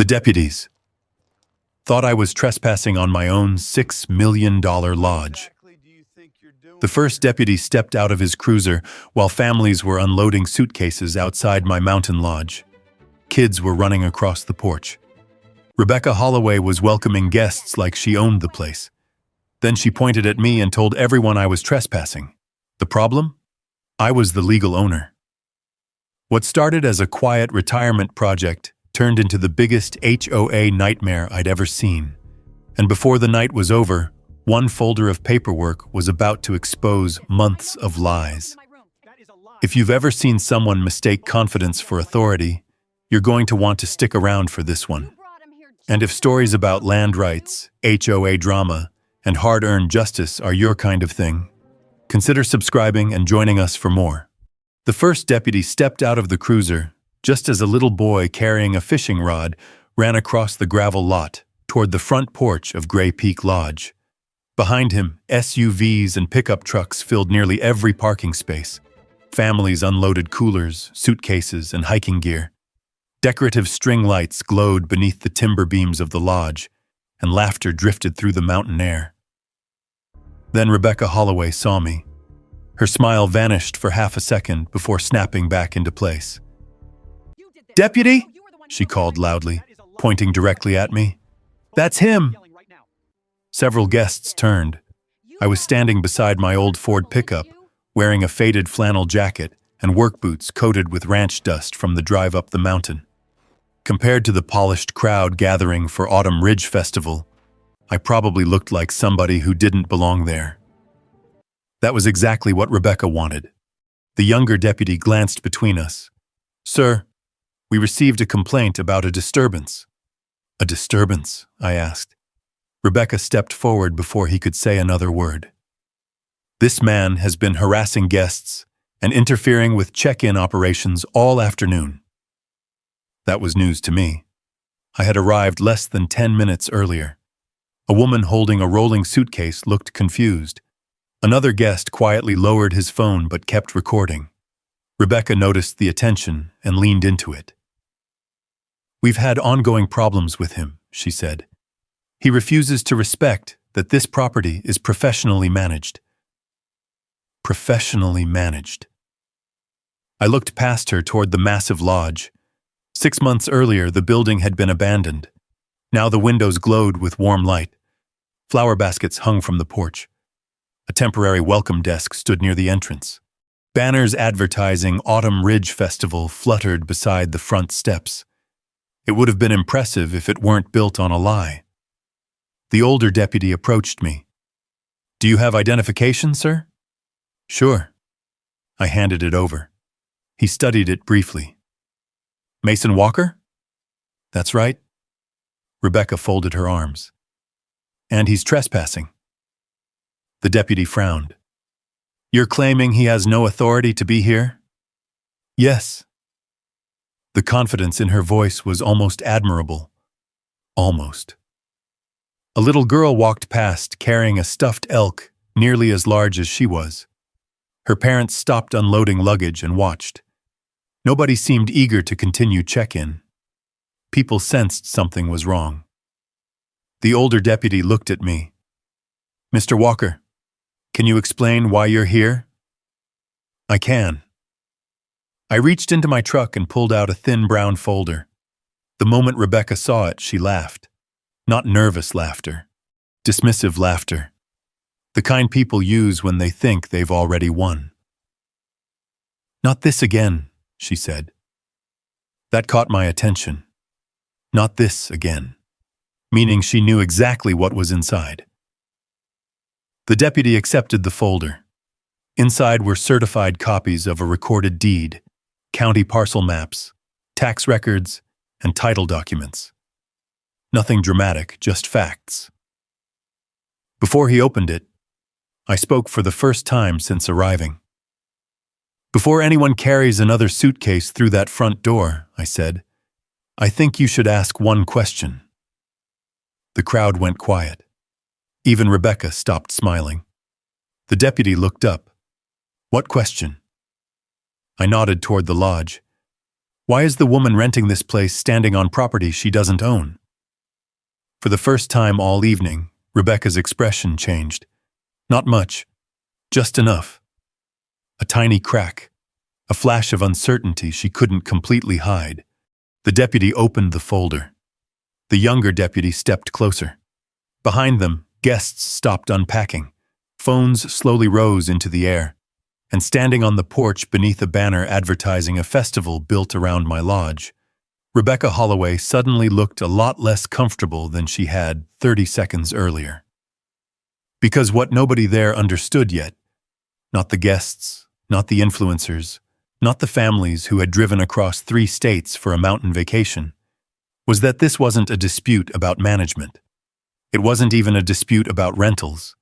The deputies thought I was trespassing on my own $6 million lodge. The first deputy stepped out of his cruiser while families were unloading suitcases outside my mountain lodge. Kids were running across the porch. Rebecca Holloway was welcoming guests like she owned the place. Then she pointed at me and told everyone I was trespassing. The problem? I was the legal owner. What started as a quiet retirement project turned into the biggest HOA nightmare I'd ever seen. And before the night was over, one folder of paperwork was about to expose months of lies. If you've ever seen someone mistake confidence for authority, you're going to want to stick around for this one. And if stories about land rights, HOA drama, and hard-earned justice are your kind of thing, consider subscribing and joining us for more. The first deputy stepped out of the cruiser just as a little boy carrying a fishing rod ran across the gravel lot toward the front porch of Gray Peak Lodge. Behind him, SUVs and pickup trucks filled nearly every parking space. Families unloaded coolers, suitcases, and hiking gear. Decorative string lights glowed beneath the timber beams of the lodge, and laughter drifted through the mountain air. Then Rebecca Holloway saw me. Her smile vanished for half a second before snapping back into place. "Deputy!" she called loudly, pointing directly at me. "That's him!" Several guests turned. I was standing beside my old Ford pickup, wearing a faded flannel jacket and work boots coated with ranch dust from the drive up the mountain. Compared to the polished crowd gathering for Autumn Ridge Festival, I probably looked like somebody who didn't belong there. That was exactly what Rebecca wanted. The younger deputy glanced between us. "Sir, we received a complaint about a disturbance." "A disturbance?" I asked. Rebecca stepped forward before he could say another word. "This man has been harassing guests and interfering with check-in operations all afternoon." That was news to me. I had arrived less than 10 minutes earlier. A woman holding a rolling suitcase looked confused. Another guest quietly lowered his phone but kept recording. Rebecca noticed the attention and leaned into it. "We've had ongoing problems with him," she said. "He refuses to respect that this property is professionally managed." Professionally managed. I looked past her toward the massive lodge. 6 months earlier, the building had been abandoned. Now the windows glowed with warm light. Flower baskets hung from the porch. A temporary welcome desk stood near the entrance. Banners advertising Autumn Ridge Festival fluttered beside the front steps. It would have been impressive if it weren't built on a lie. The older deputy approached me. "Do you have identification, sir?" "Sure." I handed it over. He studied it briefly. "Mason Walker?" "That's right." Rebecca folded her arms. "And he's trespassing." The deputy frowned. "You're claiming he has no authority to be here?" "Yes." The confidence in her voice was almost admirable. Almost. A little girl walked past carrying a stuffed elk nearly as large as she was. Her parents stopped unloading luggage and watched. Nobody seemed eager to continue check-in. People sensed something was wrong. The older deputy looked at me. "Mr. Walker, can you explain why you're here?" "I can." I reached into my truck and pulled out a thin brown folder. The moment Rebecca saw it, she laughed. Not nervous laughter. Dismissive laughter. The kind people use when they think they've already won. "Not this again," she said. That caught my attention. Not this again. Meaning she knew exactly what was inside. The deputy accepted the folder. Inside were certified copies of a recorded deed, county parcel maps, tax records, and title documents. Nothing dramatic, just facts. Before he opened it, I spoke for the first time since arriving. "Before anyone carries another suitcase through that front door," I said, "I think you should ask one question." The crowd went quiet. Even Rebecca stopped smiling. The deputy looked up. "What question?" I nodded toward the lodge. Why is the woman renting this place standing on property she doesn't own? For the first time all evening, Rebecca's expression changed. Not much, just enough. A tiny crack, a flash of uncertainty she couldn't completely hide. The deputy opened the folder. The younger deputy stepped closer. Behind them, guests stopped unpacking. Phones slowly rose into the air. And standing on the porch beneath a banner advertising a festival built around my lodge, Rebecca Holloway suddenly looked a lot less comfortable than she had 30 seconds earlier. Because what nobody there understood yet, not the guests, not the influencers, not the families who had driven across 3 states for a mountain vacation, was that this wasn't a dispute about management. It wasn't even a dispute about rentals.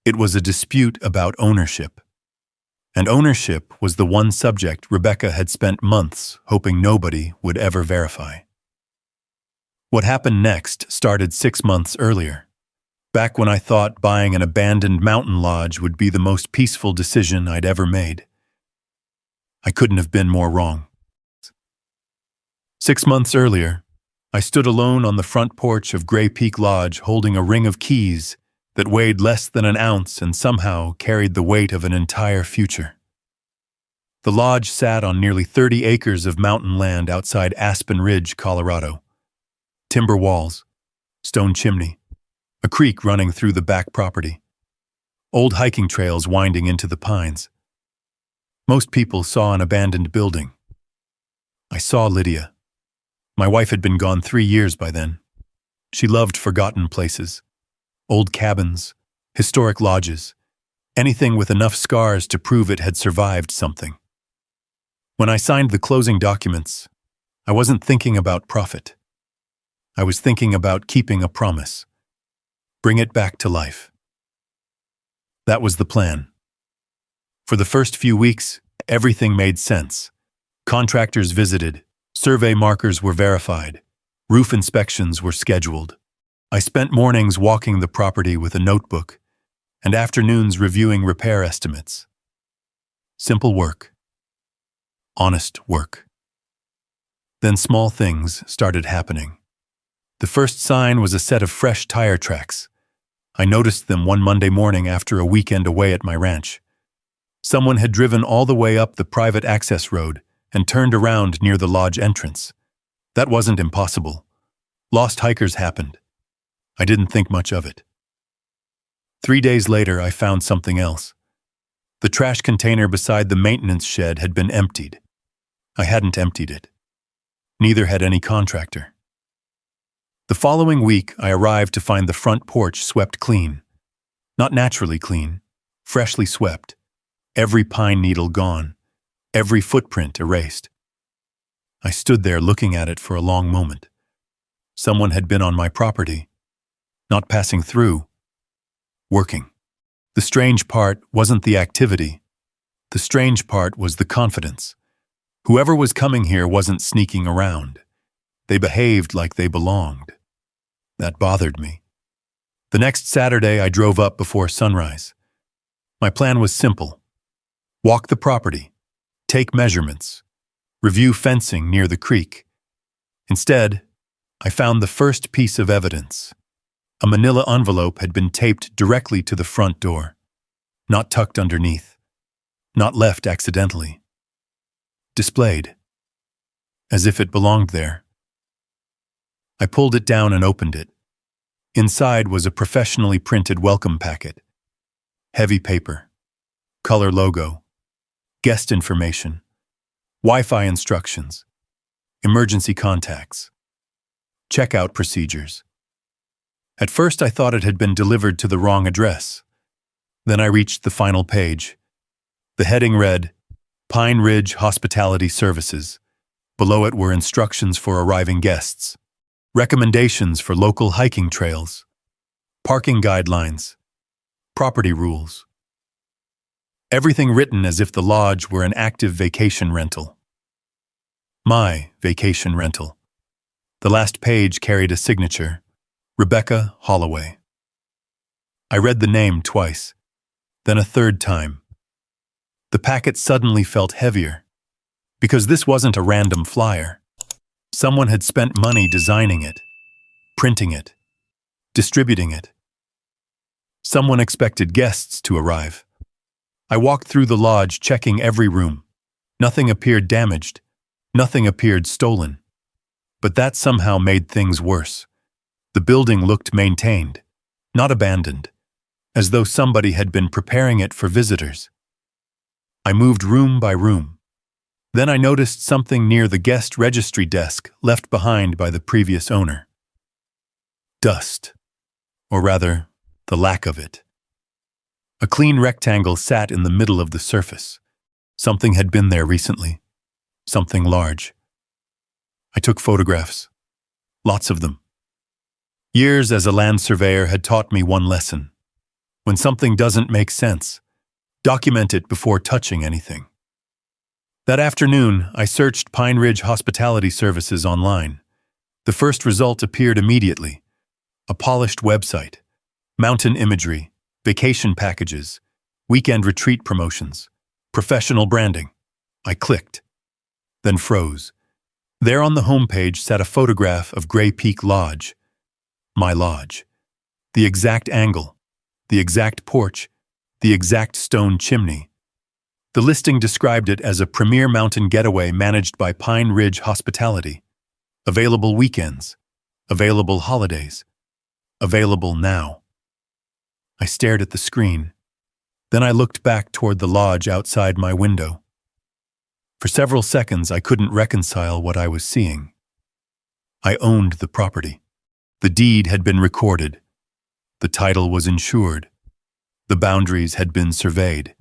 It was a dispute about ownership. And ownership was the one subject Rebecca had spent months hoping nobody would ever verify. What happened next started 6 months earlier, back when I thought buying an abandoned mountain lodge would be the most peaceful decision I'd ever made. I couldn't have been more wrong. 6 months earlier, I stood alone on the front porch of Gray Peak Lodge holding a ring of keys that weighed less than an ounce and somehow carried the weight of an entire future. The lodge sat on nearly 30 acres of mountain land outside Aspen Ridge, Colorado. Timber walls, stone chimney, a creek running through the back property, old hiking trails winding into the pines. Most people saw an abandoned building. I saw Lydia. My wife had been gone 3 years by then. She loved forgotten places. Old cabins, historic lodges, anything with enough scars to prove it had survived something. When I signed the closing documents, I wasn't thinking about profit. I was thinking about keeping a promise. Bring it back to life. That was the plan. For the first few weeks, everything made sense. Contractors visited, survey markers were verified, roof inspections were scheduled. I spent mornings walking the property with a notebook and afternoons reviewing repair estimates. Simple work. Honest work. Then small things started happening. The first sign was a set of fresh tire tracks. I noticed them one Monday morning after a weekend away at my ranch. Someone had driven all the way up the private access road and turned around near the lodge entrance. That wasn't impossible. Lost hikers happened. I didn't think much of it. 3 days later, I found something else. The trash container beside the maintenance shed had been emptied. I hadn't emptied it. Neither had any contractor. The following week, I arrived to find the front porch swept clean. Not naturally clean, freshly swept. Every pine needle gone, every footprint erased. I stood there looking at it for a long moment. Someone had been on my property. Not passing through, working. The strange part wasn't the activity. The strange part was the confidence. Whoever was coming here wasn't sneaking around. They behaved like they belonged. That bothered me. The next Saturday, I drove up before sunrise. My plan was simple. Walk the property, take measurements, review fencing near the creek. Instead, I found the first piece of evidence. A manila envelope had been taped directly to the front door, not tucked underneath, not left accidentally. Displayed, as if it belonged there. I pulled it down and opened it. Inside was a professionally printed welcome packet. Heavy paper, color logo, guest information, Wi-Fi instructions, emergency contacts, checkout procedures. At first, I thought it had been delivered to the wrong address. Then I reached the final page. The heading read, Pine Ridge Hospitality Services. Below it were instructions for arriving guests, recommendations for local hiking trails, parking guidelines, property rules. Everything written as if the lodge were an active vacation rental. My vacation rental. The last page carried a signature, Rebecca Holloway. I read the name twice, then a third time. The packet suddenly felt heavier. Because this wasn't a random flyer. Someone had spent money designing it, printing it, distributing it. Someone expected guests to arrive. I walked through the lodge, checking every room. Nothing appeared damaged. Nothing appeared stolen. But that somehow made things worse. The building looked maintained, not abandoned, as though somebody had been preparing it for visitors. I moved room by room. Then I noticed something near the guest registry desk left behind by the previous owner. Dust. Or rather, the lack of it. A clean rectangle sat in the middle of the surface. Something had been there recently. Something large. I took photographs. Lots of them. Years as a land surveyor had taught me one lesson. When something doesn't make sense, document it before touching anything. That afternoon, I searched Pine Ridge Hospitality Services online. The first result appeared immediately. A polished website, mountain imagery, vacation packages, weekend retreat promotions, professional branding. I clicked, then froze. There on the homepage sat a photograph of Gray Peak Lodge. My lodge. The exact angle, the exact porch, the exact stone chimney. The listing described it as a premier mountain getaway managed by Pine Ridge Hospitality. Available weekends. Available holidays. Available now. I stared at the screen. Then I looked back toward the lodge outside my window. For several seconds, I couldn't reconcile what I was seeing. I owned the property. The deed had been recorded. The title was insured. The boundaries had been surveyed.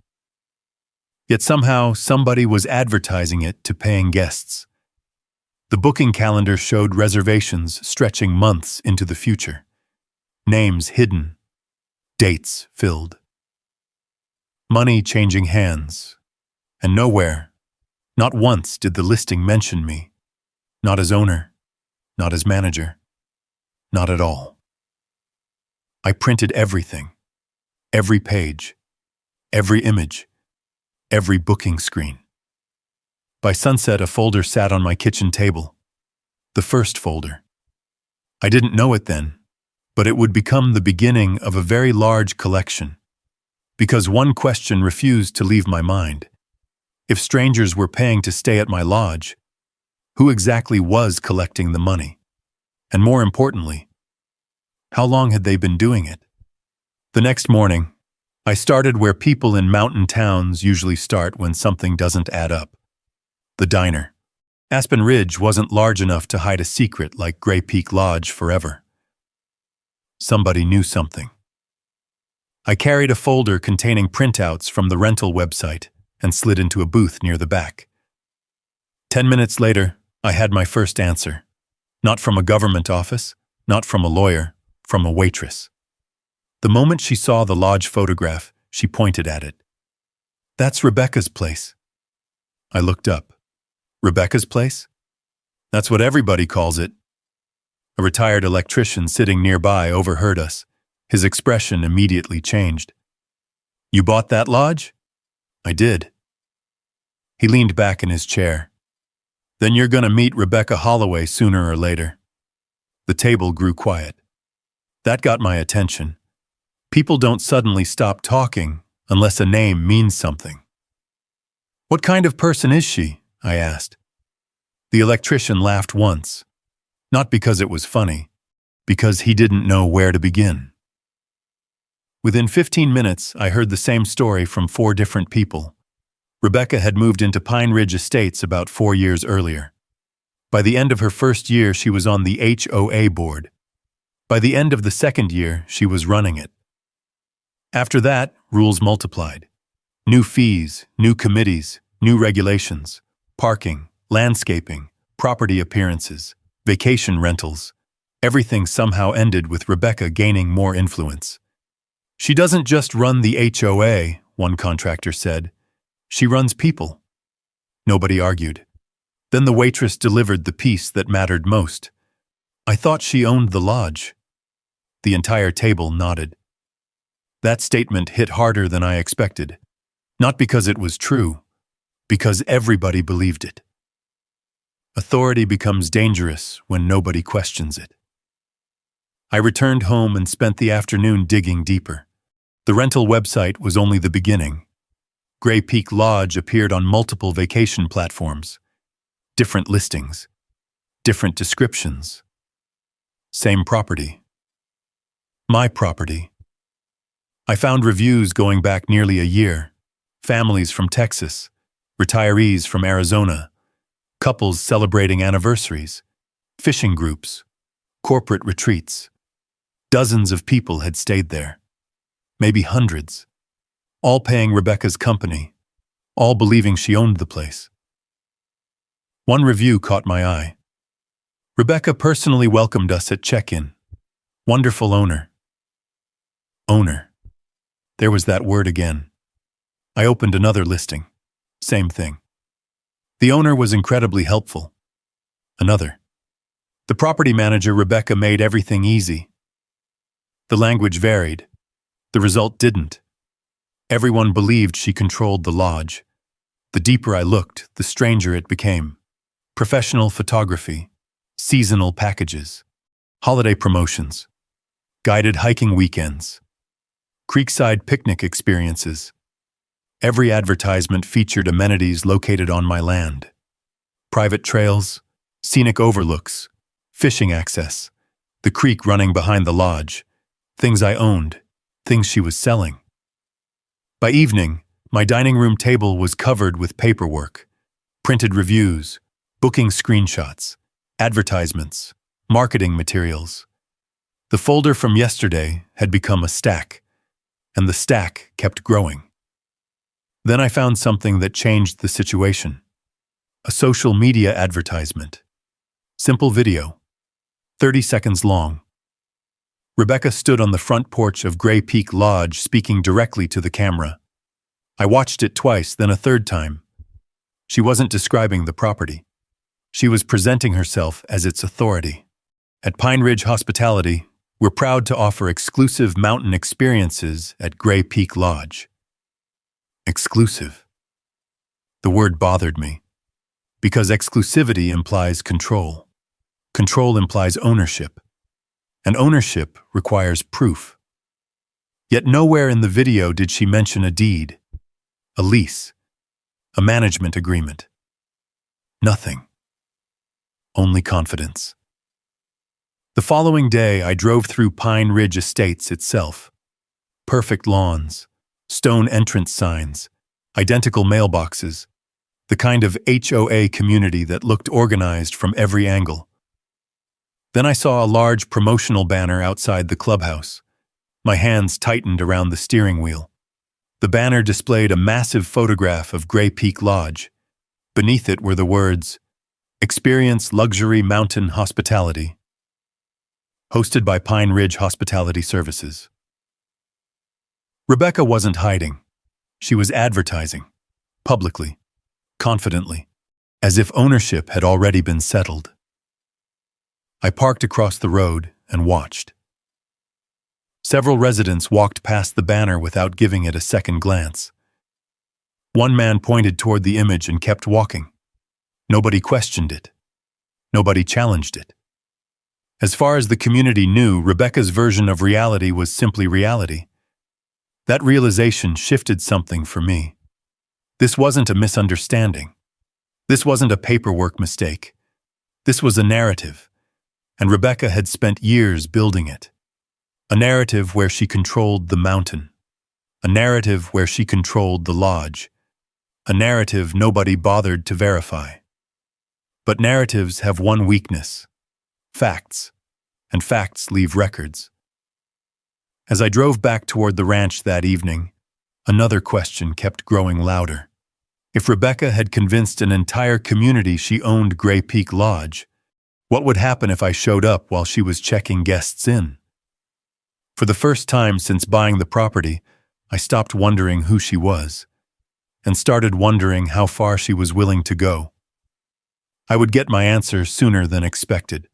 Yet somehow, somebody was advertising it to paying guests. The booking calendar showed reservations stretching months into the future. Names hidden. Dates filled. Money changing hands. And nowhere, not once did the listing mention me. Not as owner. Not as manager. Not at all. I printed everything. Every page. Every image. Every booking screen. By sunset, a folder sat on my kitchen table. The first folder. I didn't know it then, but it would become the beginning of a very large collection. Because one question refused to leave my mind. If strangers were paying to stay at my lodge, who exactly was collecting the money? And more importantly, how long had they been doing it? The next morning, I started where people in mountain towns usually start when something doesn't add up. The diner. Aspen Ridge wasn't large enough to hide a secret like Gray Peak Lodge forever. Somebody knew something. I carried a folder containing printouts from the rental website and slid into a booth near the back. 10 minutes later, I had my first answer. Not from a government office, not from a lawyer, from a waitress. The moment she saw the lodge photograph, she pointed at it. "That's Rebecca's place." I looked up. Rebecca's place? That's what everybody calls it. A retired electrician sitting nearby overheard us. His expression immediately changed. "You bought that lodge?" "I did." He leaned back in his chair. "Then you're going to meet Rebecca Holloway sooner or later." The table grew quiet. That got my attention. People don't suddenly stop talking unless a name means something. "What kind of person is she?" I asked. The electrician laughed once. Not because it was funny, because he didn't know where to begin. Within 15 minutes, I heard the same story from 4 different people. Rebecca had moved into Pine Ridge Estates about 4 years earlier. By the end of her first year, she was on the HOA board. By the end of the second year, she was running it. After that, rules multiplied. New fees, new committees, new regulations, parking, landscaping, property appearances, vacation rentals. Everything somehow ended with Rebecca gaining more influence. "She doesn't just run the HOA," one contractor said. "She runs people." Nobody argued. Then the waitress delivered the piece that mattered most. "I thought she owned the lodge." The entire table nodded. That statement hit harder than I expected. Not because it was true, because everybody believed it. Authority becomes dangerous when nobody questions it. I returned home and spent the afternoon digging deeper. The rental website was only the beginning. Gray Peak Lodge appeared on multiple vacation platforms. Different listings. Different descriptions. Same property. My property. I found reviews going back nearly a year. Families from Texas. Retirees from Arizona. Couples celebrating anniversaries. Fishing groups. Corporate retreats. Dozens of people had stayed there. Maybe hundreds. All paying Rebecca's company. All believing she owned the place. One review caught my eye. Rebecca personally welcomed us at check-in. Wonderful owner. Owner. There was that word again. I opened another listing. Same thing. The owner was incredibly helpful. Another. The property manager, Rebecca, made everything easy. The language varied. The result didn't. Everyone believed she controlled the lodge. The deeper I looked, the stranger it became. Professional photography. Seasonal packages. Holiday promotions. Guided hiking weekends. Creekside picnic experiences. Every advertisement featured amenities located on my land. Private trails, scenic overlooks, fishing access, the creek running behind the lodge, things I owned, things she was selling. By evening, my dining room table was covered with paperwork, printed reviews, booking screenshots, advertisements, marketing materials. The folder from yesterday had become a stack, and the stack kept growing. Then I found something that changed the situation. A social media advertisement. Simple video. 30 seconds long. Rebecca stood on the front porch of Gray Peak Lodge speaking directly to the camera. I watched it twice, then a third time. She wasn't describing the property. She was presenting herself as its authority. At Pine Ridge Hospitality, we're proud to offer exclusive mountain experiences at Gray Peak Lodge. Exclusive. The word bothered me, because exclusivity implies control. Control implies ownership, and ownership requires proof. Yet nowhere in the video did she mention a deed, a lease, a management agreement. Nothing. Only confidence. The following day, I drove through Pine Ridge Estates itself. Perfect lawns, stone entrance signs, identical mailboxes, the kind of HOA community that looked organized from every angle. Then I saw a large promotional banner outside the clubhouse. My hands tightened around the steering wheel. The banner displayed a massive photograph of Gray Peak Lodge. Beneath it were the words, "Experience Luxury Mountain Hospitality." Hosted by Pine Ridge Hospitality Services. Rebecca wasn't hiding. She was advertising, publicly, confidently, as if ownership had already been settled. I parked across the road and watched. Several residents walked past the banner without giving it a second glance. One man pointed toward the image and kept walking. Nobody questioned it. Nobody challenged it. As far as the community knew, Rebecca's version of reality was simply reality. That realization shifted something for me. This wasn't a misunderstanding. This wasn't a paperwork mistake. This was a narrative, and Rebecca had spent years building it. A narrative where she controlled the mountain. A narrative where she controlled the lodge. A narrative nobody bothered to verify. But narratives have one weakness: facts, and facts leave records. As I drove back toward the ranch that evening, another question kept growing louder. If Rebecca had convinced an entire community she owned Gray Peak Lodge, what would happen if I showed up while she was checking guests in? For the first time since buying the property, I stopped wondering who she was, and started wondering how far she was willing to go. I would get my answer sooner than expected.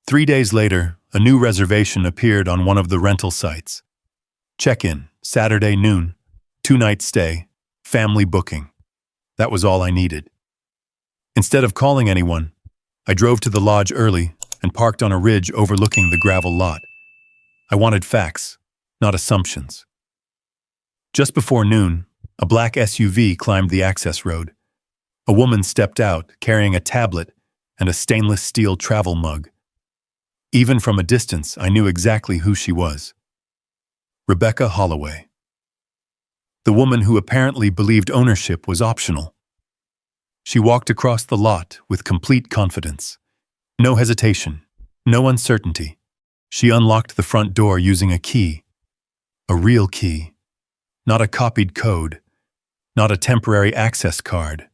3 days later, a new reservation appeared on one of the rental sites. Check-in, Saturday noon, 2-night stay, family booking. That was all I needed. Instead of calling anyone, I drove to the lodge early and parked on a ridge overlooking the gravel lot. I wanted facts, not assumptions. Just before noon, a black SUV climbed the access road. A woman stepped out, carrying a tablet and a stainless steel travel mug. Even from a distance, I knew exactly who she was. Rebecca Holloway. The woman who apparently believed ownership was optional. She walked across the lot with complete confidence. No hesitation, no uncertainty. She unlocked the front door using a key. A real key. Not a copied code. Not a temporary access card.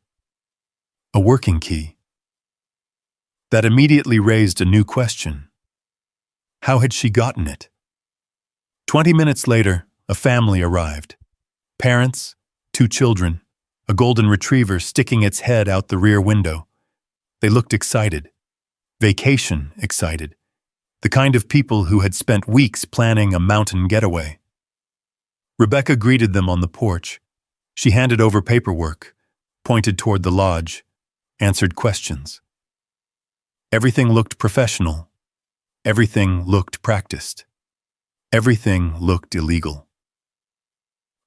A working key. That immediately raised a new question. How had she gotten it? 20 minutes later, a family arrived. Parents, 2 children, a golden retriever sticking its head out the rear window. They looked excited. Vacation excited. The kind of people who had spent weeks planning a mountain getaway. Rebecca greeted them on the porch. She handed over paperwork, pointed toward the lodge, answered questions. Everything looked professional. Everything looked practiced. Everything looked illegal.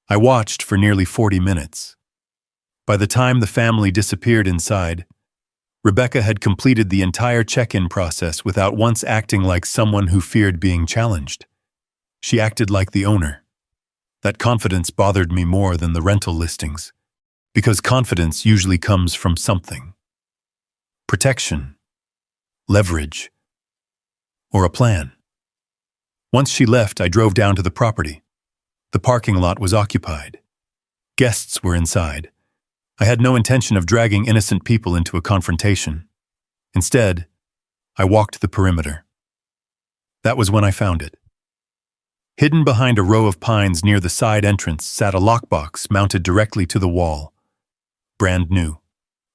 I watched for nearly 40 minutes. By the time the family disappeared inside, Rebecca had completed the entire check-in process without once acting like someone who feared being challenged. She acted like the owner. That confidence bothered me more than the rental listings, because confidence usually comes from something. Protection, leverage, or a plan. Once she left, I drove down to the property. The parking lot was occupied. Guests were inside. I had no intention of dragging innocent people into a confrontation. Instead, I walked the perimeter. That was when I found it. Hidden behind a row of pines near the side entrance sat a lockbox mounted directly to the wall. Brand new,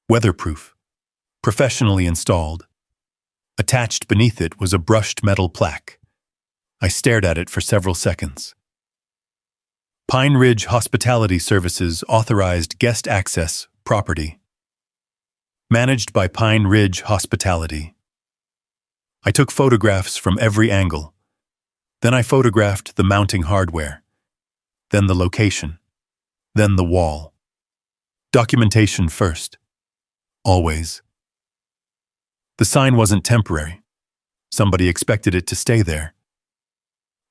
weatherproof, professionally installed. Attached beneath it was a brushed metal plaque. I stared at it for several seconds. Pine Ridge Hospitality Services Authorized Guest Access Property. Managed by Pine Ridge Hospitality. I took photographs from every angle. Then I photographed the mounting hardware. Then the location. Then the wall. Documentation first. Always. The sign wasn't temporary. Somebody expected it to stay there.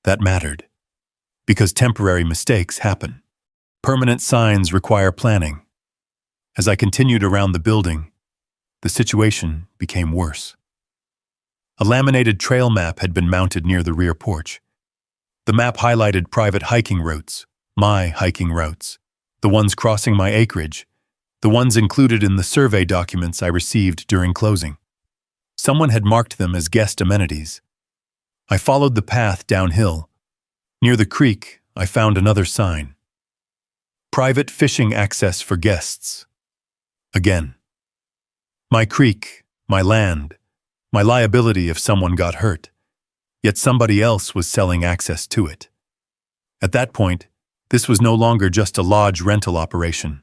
That mattered. Because temporary mistakes happen. Permanent signs require planning. As I continued around the building, the situation became worse. A laminated trail map had been mounted near the rear porch. The map highlighted private hiking routes, my hiking routes, the ones crossing my acreage, the ones included in the survey documents I received during closing. Someone had marked them as guest amenities. I followed the path downhill. Near the creek, I found another sign. Private fishing access for guests. Again. My creek, my land, my liability if someone got hurt. Yet somebody else was selling access to it. At that point, this was no longer just a lodge rental operation.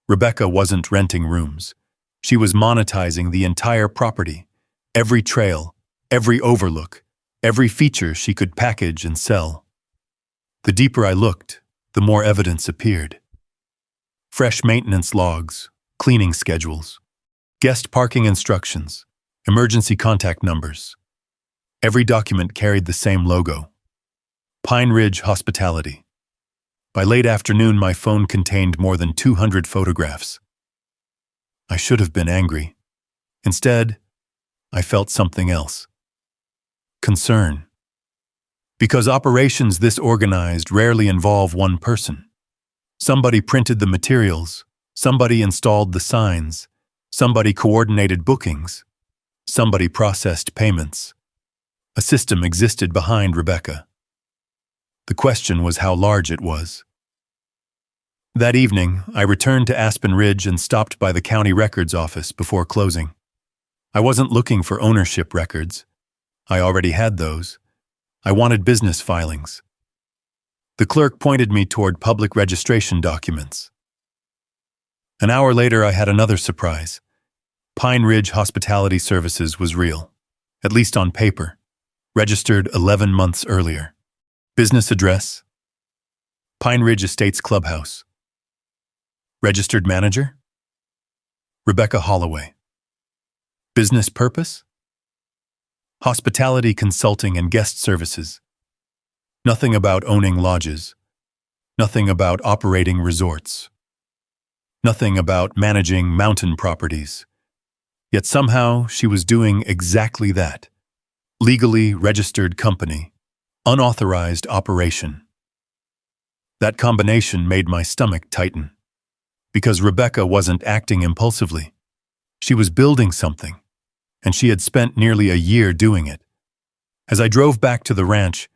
Rebecca wasn't renting rooms. She was monetizing the entire property, every trail, every overlook, every feature she could package and sell. The deeper I looked, the more evidence appeared. Fresh maintenance logs, cleaning schedules, guest parking instructions, emergency contact numbers. Every document carried the same logo. Pine Ridge Hospitality. By late afternoon, my phone contained more than 200 photographs. I should have been angry. Instead, I felt something else. Concern. Because operations this organized rarely involve one person. Somebody printed the materials, somebody installed the signs, somebody coordinated bookings, somebody processed payments. A system existed behind Rebecca. The question was how large it was. That evening, I returned to Aspen Ridge and stopped by the county records office before closing. I wasn't looking for ownership records. I already had those. I wanted business filings. The clerk pointed me toward public registration documents. An hour later, I had another surprise. Pine Ridge Hospitality Services was real, at least on paper, registered 11 months earlier. Business address: Pine Ridge Estates Clubhouse. Registered manager: Rebecca Holloway. Business purpose: hospitality consulting and guest services. Nothing about owning lodges. Nothing about operating resorts. Nothing about managing mountain properties. Yet somehow she was doing exactly that. Legally registered company, unauthorized operation. That combination made my stomach tighten. Because Rebecca wasn't acting impulsively. She was building something, and she had spent nearly a year doing it. As I drove back to the ranch,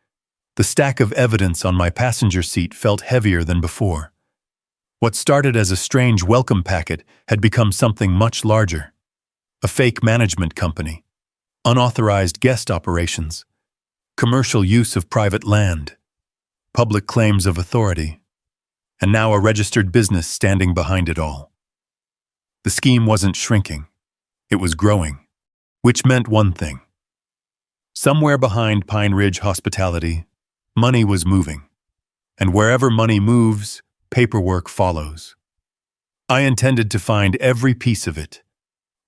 the stack of evidence on my passenger seat felt heavier than before. What started as a strange welcome packet had become something much larger. A fake management company, unauthorized guest operations, commercial use of private land, public claims of authority, and now a registered business standing behind it all. The scheme wasn't shrinking, it was growing, which meant one thing. Somewhere behind Pine Ridge Hospitality, money was moving, and wherever money moves, paperwork follows. I intended to find every piece of it,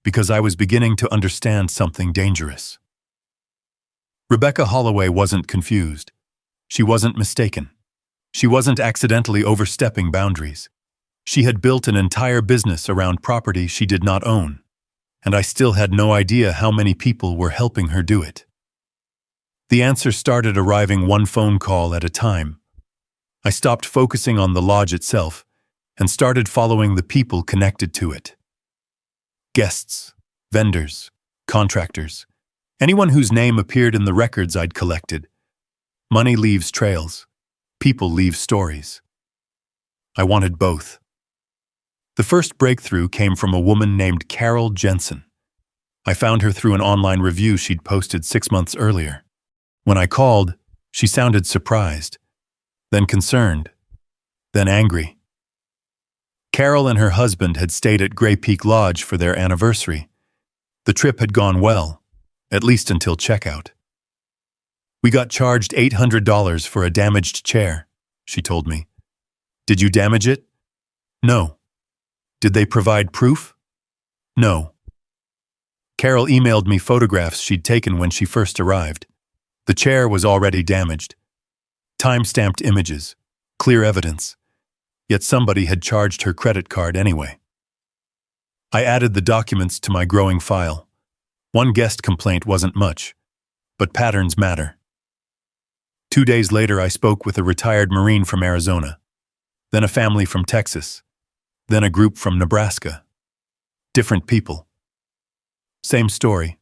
because I was beginning to understand something dangerous. Rebecca Holloway wasn't confused. She wasn't mistaken. She wasn't accidentally overstepping boundaries. She had built an entire business around property she did not own, and I still had no idea how many people were helping her do it. The answer started arriving one phone call at a time. I stopped focusing on the lodge itself and started following the people connected to it. Guests, vendors, contractors, anyone whose name appeared in the records I'd collected. Money leaves trails. People leave stories. I wanted both. The first breakthrough came from a woman named Carol Jensen. I found her through an online review she'd posted 6 months earlier. When I called, she sounded surprised, then concerned, then angry. Carol and her husband had stayed at Gray Peak Lodge for their anniversary. The trip had gone well, at least until checkout. "We got charged $800 for a damaged chair," she told me. "Did you damage it?" "No." "Did they provide proof?" "No." Carol emailed me photographs she'd taken when she first arrived. The chair was already damaged. Time-stamped images, clear evidence. Yet somebody had charged her credit card anyway. I added the documents to my growing file. One guest complaint wasn't much, but patterns matter. 2 days later, I spoke with a retired Marine from Arizona, then a family from Texas, then a group from Nebraska. Different people. Same story.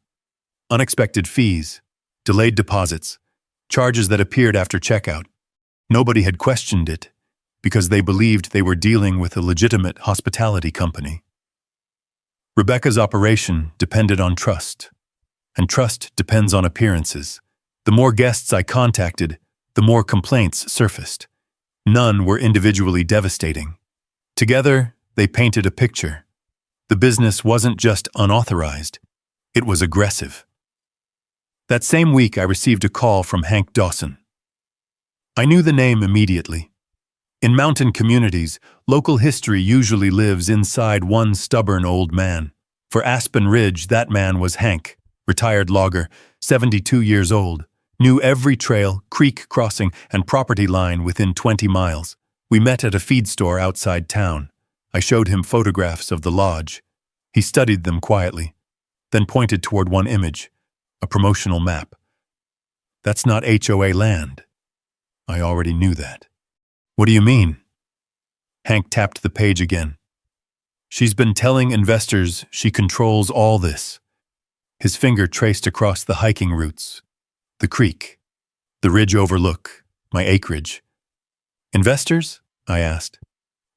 Unexpected fees, delayed deposits, charges that appeared after checkout. Nobody had questioned it because they believed they were dealing with a legitimate hospitality company. Rebecca's operation depended on trust, and trust depends on appearances. The more guests I contacted, the more complaints surfaced. None were individually devastating. Together, they painted a picture. The business wasn't just unauthorized, it was aggressive. That same week, I received a call from Hank Dawson. I knew the name immediately. In mountain communities, local history usually lives inside one stubborn old man. For Aspen Ridge, that man was Hank, retired logger, 72 years old, knew every trail, creek crossing, and property line within 20 miles. We met at a feed store outside town. I showed him photographs of the lodge. He studied them quietly, then pointed toward one image, a promotional map. "That's not HOA land." I already knew that. "What do you mean?" Hank tapped the page again. "She's been telling investors she controls all this." His finger traced across the hiking routes, the creek, the ridge overlook, my acreage. "Investors?" I asked.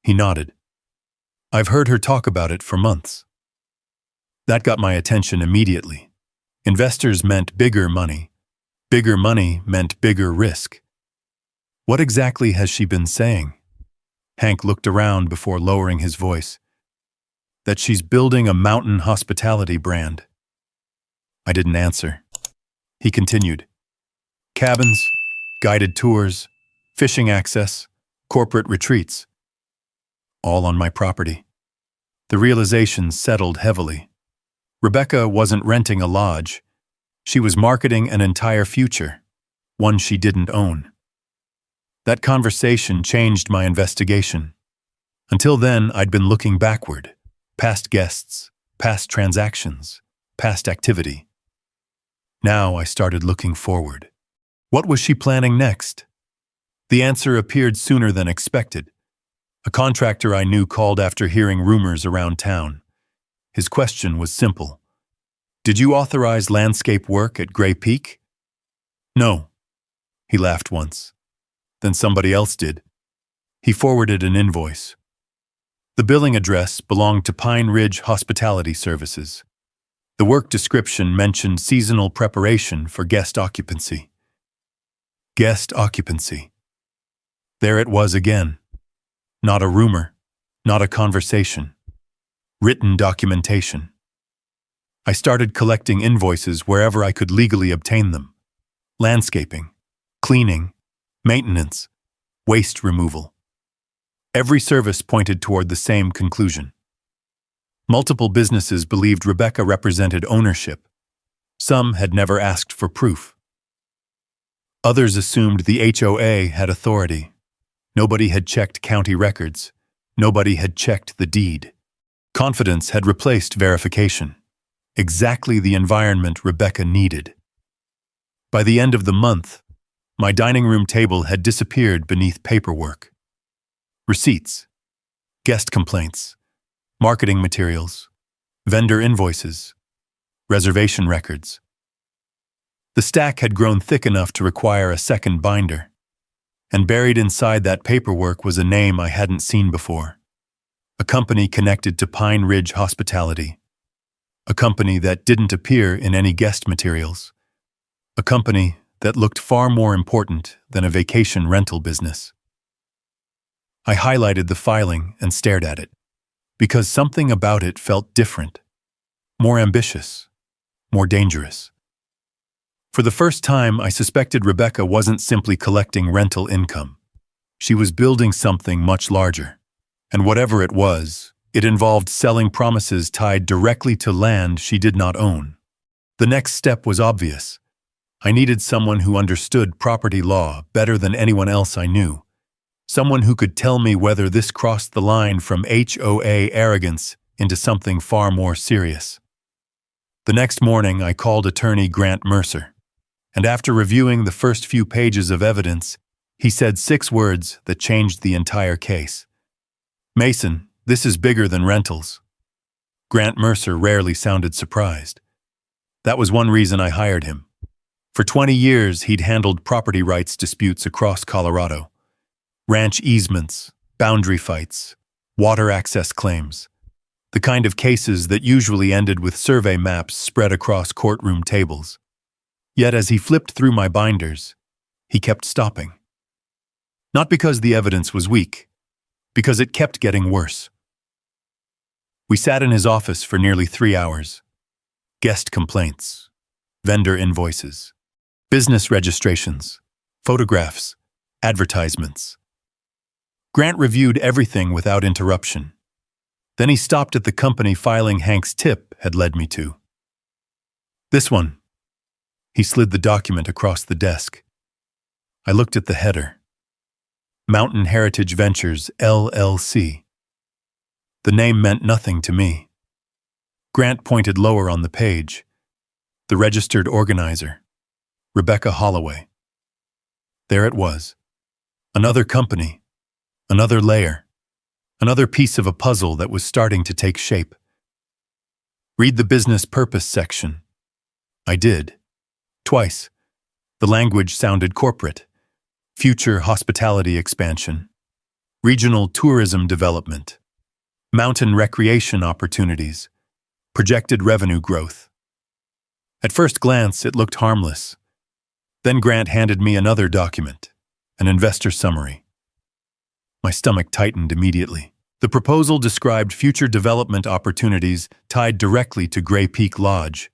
He nodded. "I've heard her talk about it for months." That got my attention immediately. Investors meant bigger money. Bigger money meant bigger risk. What exactly has she been saying? Hank looked around before lowering his voice. that she's building a mountain hospitality brand. I didn't answer. He continued. Cabins, guided tours, fishing access, corporate retreats. All on my property. The realization settled heavily. Rebecca wasn't renting a lodge. She was marketing an entire future, one she didn't own. That conversation changed my investigation. Until then, I'd been looking backward, past guests, past transactions, past activity. Now I started looking forward. What was she planning next? The answer appeared sooner than expected. A contractor I knew called after hearing rumors around town. His question was simple. Did you authorize landscape work at Gray Peak? No. He laughed once. Then somebody else did. He forwarded an invoice. The billing address belonged to Pine Ridge Hospitality Services. The work description mentioned seasonal preparation for guest occupancy. Guest occupancy. There it was again. Not a rumor, not a conversation. Written documentation. I started collecting invoices wherever I could legally obtain them. Landscaping, cleaning, maintenance, waste removal. Every service pointed toward the same conclusion. Multiple businesses believed Rebecca represented ownership. Some had never asked for proof. Others assumed the HOA had authority. Nobody had checked county records. Nobody had checked the deed. Confidence had replaced verification. Exactly the environment Rebecca needed. By the end of the month, my dining room table had disappeared beneath paperwork. Receipts, guest complaints, marketing materials, vendor invoices, reservation records. The stack had grown thick enough to require a second binder, and buried inside that paperwork was a name I hadn't seen before. A company connected to Pine Ridge Hospitality. A company that didn't appear in any guest materials. A company that looked far more important than a vacation rental business. I highlighted the filing and stared at it, because something about it felt different, more ambitious, more dangerous. For the first time, I suspected Rebecca wasn't simply collecting rental income. She was building something much larger. And whatever it was, it involved selling promises tied directly to land she did not own. The next step was obvious. I needed someone who understood property law better than anyone else I knew. Someone who could tell me whether this crossed the line from HOA arrogance into something far more serious. The next morning, I called attorney Grant Mercer. And after reviewing the first few pages of evidence, he said 6 words that changed the entire case. Mason, this is bigger than rentals. Grant Mercer rarely sounded surprised. That was one reason I hired him. For 20 years, he'd handled property rights disputes across Colorado. Ranch easements, boundary fights, water access claims. The kind of cases that usually ended with survey maps spread across courtroom tables. Yet as he flipped through my binders, he kept stopping. Not because the evidence was weak, because it kept getting worse. We sat in his office for nearly 3 hours. Guest complaints, vendor invoices, business registrations, photographs, advertisements. Grant reviewed everything without interruption. Then he stopped at the company filing Hank's tip had led me to. This one. He slid the document across the desk. I looked at the header. Mountain Heritage Ventures, LLC. The name meant nothing to me. Grant pointed lower on the page. The registered organizer, Rebecca Holloway. There it was. Another company, another layer, another piece of a puzzle that was starting to take shape. Read the business purpose section. I did. Twice. The language sounded corporate. Future hospitality expansion. Regional tourism development. Mountain recreation opportunities. Projected revenue growth. At first glance, it looked harmless. Then Grant handed me another document, an investor summary. My stomach tightened immediately. The proposal described future development opportunities tied directly to Gray Peak Lodge: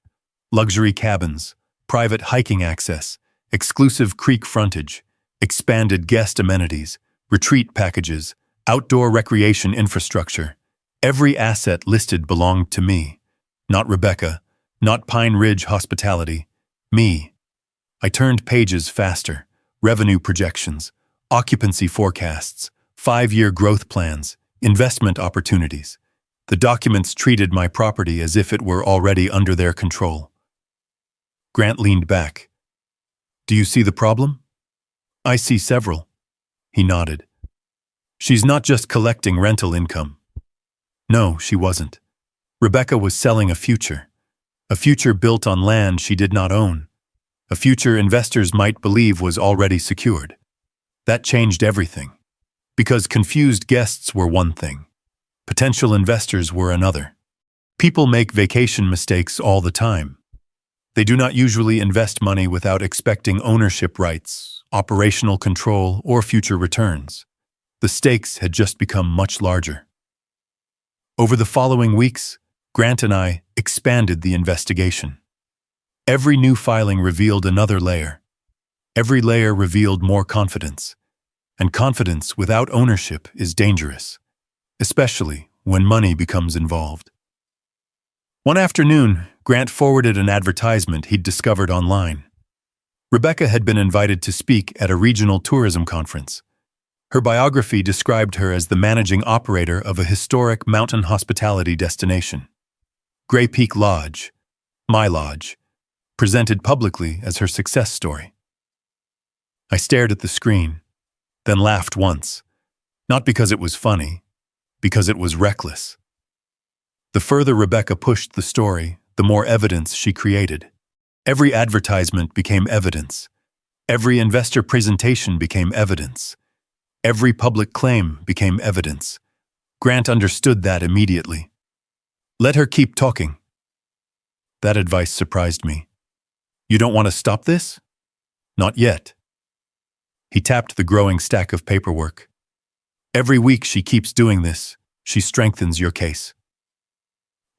luxury cabins, private hiking access, exclusive creek frontage, expanded guest amenities, retreat packages, outdoor recreation infrastructure. Every asset listed belonged to me. Not Rebecca, not Pine Ridge Hospitality. Me. I turned pages faster. Revenue projections, occupancy forecasts, 5-year growth plans, investment opportunities. The documents treated my property as if it were already under their control. Grant leaned back. "Do you see the problem?" "I see several." He nodded. "She's not just collecting rental income." No, she wasn't. Rebecca was selling a future built on land she did not own, a future investors might believe was already secured. That changed everything. Because confused guests were one thing. Potential investors were another. People make vacation mistakes all the time. They do not usually invest money without expecting ownership rights, operational control, or future returns. The stakes had just become much larger. Over the following weeks, Grant and I expanded the investigation. Every new filing revealed another layer. Every layer revealed more confidence. And confidence without ownership is dangerous, especially when money becomes involved. One afternoon, Grant forwarded an advertisement he'd discovered online. Rebecca had been invited to speak at a regional tourism conference. Her biography described her as the managing operator of a historic mountain hospitality destination. Gray Peak Lodge, my lodge, presented publicly as her success story. I stared at the screen, then laughed once, not because it was funny, because it was reckless. The further Rebecca pushed the story, the more evidence she created. Every advertisement became evidence. Every investor presentation became evidence. Every public claim became evidence. Grant understood that immediately. Let her keep talking. That advice surprised me. You don't want to stop this? Not yet. He tapped the growing stack of paperwork. Every week she keeps doing this, she strengthens your case.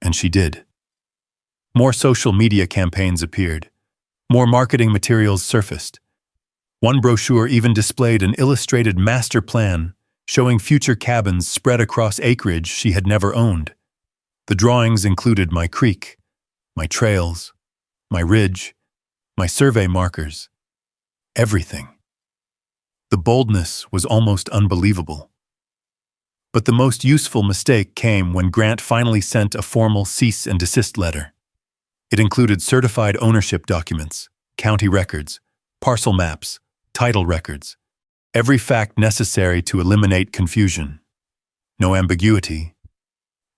And she did. More social media campaigns appeared. More marketing materials surfaced. One brochure even displayed an illustrated master plan showing future cabins spread across acreage she had never owned. The drawings included my creek, my trails, my ridge, my survey markers, everything. The boldness was almost unbelievable. But the most useful mistake came when Grant finally sent a formal cease and desist letter. It included certified ownership documents, county records, parcel maps, title records, every fact necessary to eliminate confusion. No ambiguity,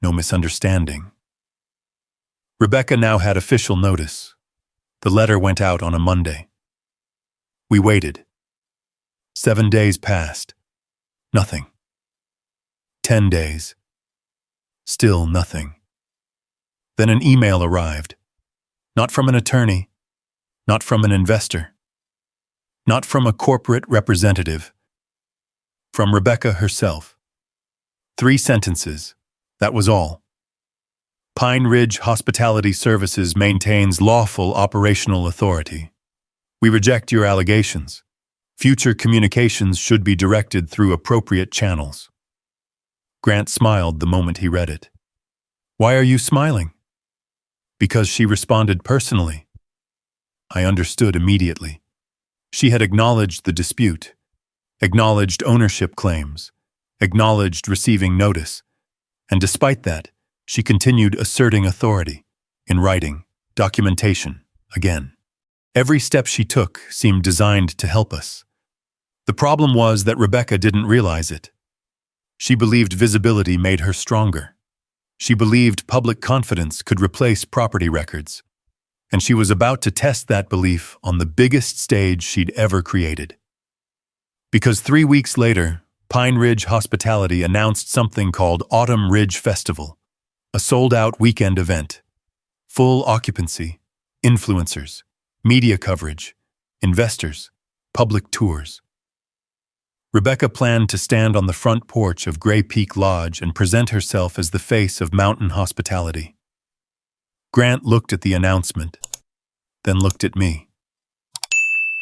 no misunderstanding. Rebecca now had official notice. The letter went out on a Monday. We waited. 7 days passed. Nothing. 10 days. Still nothing. Then an email arrived. Not from an attorney. Not from an investor. Not from a corporate representative. From Rebecca herself. 3 sentences. That was all. Pine Ridge Hospitality Services maintains lawful operational authority. We reject your allegations. Future communications should be directed through appropriate channels. Grant smiled the moment he read it. Why are you smiling? Because she responded personally. I understood immediately. She had acknowledged the dispute, acknowledged ownership claims, acknowledged receiving notice, and despite that, she continued asserting authority, in writing, documentation, again. Every step she took seemed designed to help us. The problem was that Rebecca didn't realize it. She believed visibility made her stronger. She believed public confidence could replace property records. And she was about to test that belief on the biggest stage she'd ever created. Because 3 weeks later, Pine Ridge Hospitality announced something called Autumn Ridge Festival, a sold-out weekend event. Full occupancy, influencers, media coverage, investors, public tours. Rebecca planned to stand on the front porch of Gray Peak Lodge and present herself as the face of mountain hospitality. Grant looked at the announcement, then looked at me.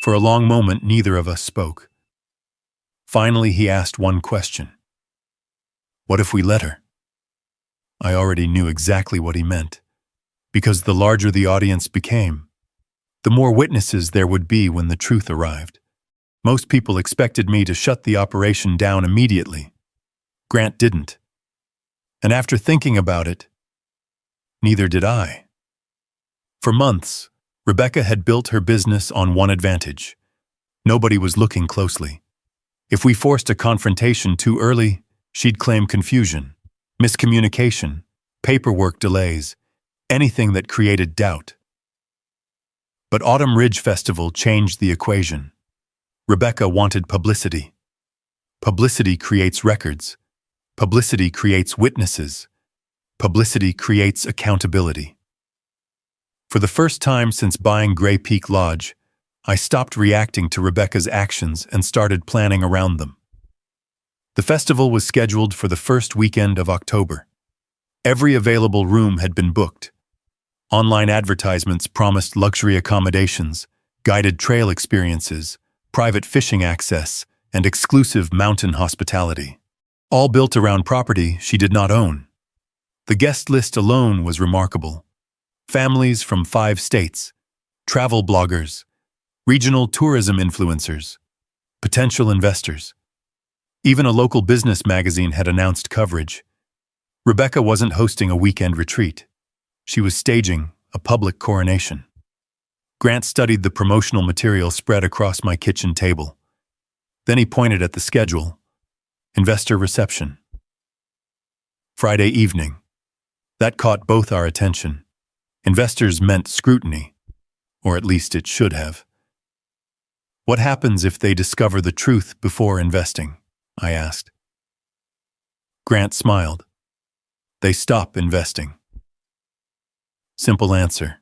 For a long moment, neither of us spoke. Finally, he asked one question. What if we let her? I already knew exactly what he meant, because the larger the audience became, the more witnesses there would be when the truth arrived. Most people expected me to shut the operation down immediately. Grant didn't. And after thinking about it, neither did I. For months, Rebecca had built her business on one advantage. Nobody was looking closely. If we forced a confrontation too early, she'd claim confusion, miscommunication, paperwork delays, anything that created doubt. But Autumn Ridge Festival changed the equation. Rebecca wanted publicity. Publicity creates records. Publicity creates witnesses. Publicity creates accountability. For the first time since buying Gray Peak Lodge, I stopped reacting to Rebecca's actions and started planning around them. The festival was scheduled for the first weekend of October. Every available room had been booked. Online advertisements promised luxury accommodations, guided trail experiences, private fishing access, and exclusive mountain hospitality. All built around property she did not own. The guest list alone was remarkable. Families from 5 states, travel bloggers, regional tourism influencers, potential investors. Even a local business magazine had announced coverage. Rebecca wasn't hosting a weekend retreat. She was staging a public coronation. Grant studied the promotional material spread across my kitchen table. Then he pointed at the schedule. Investor reception. Friday evening. That caught both our attention. Investors meant scrutiny, or at least it should have. What happens if they discover the truth before investing? I asked. Grant smiled. They stop investing. Simple answer.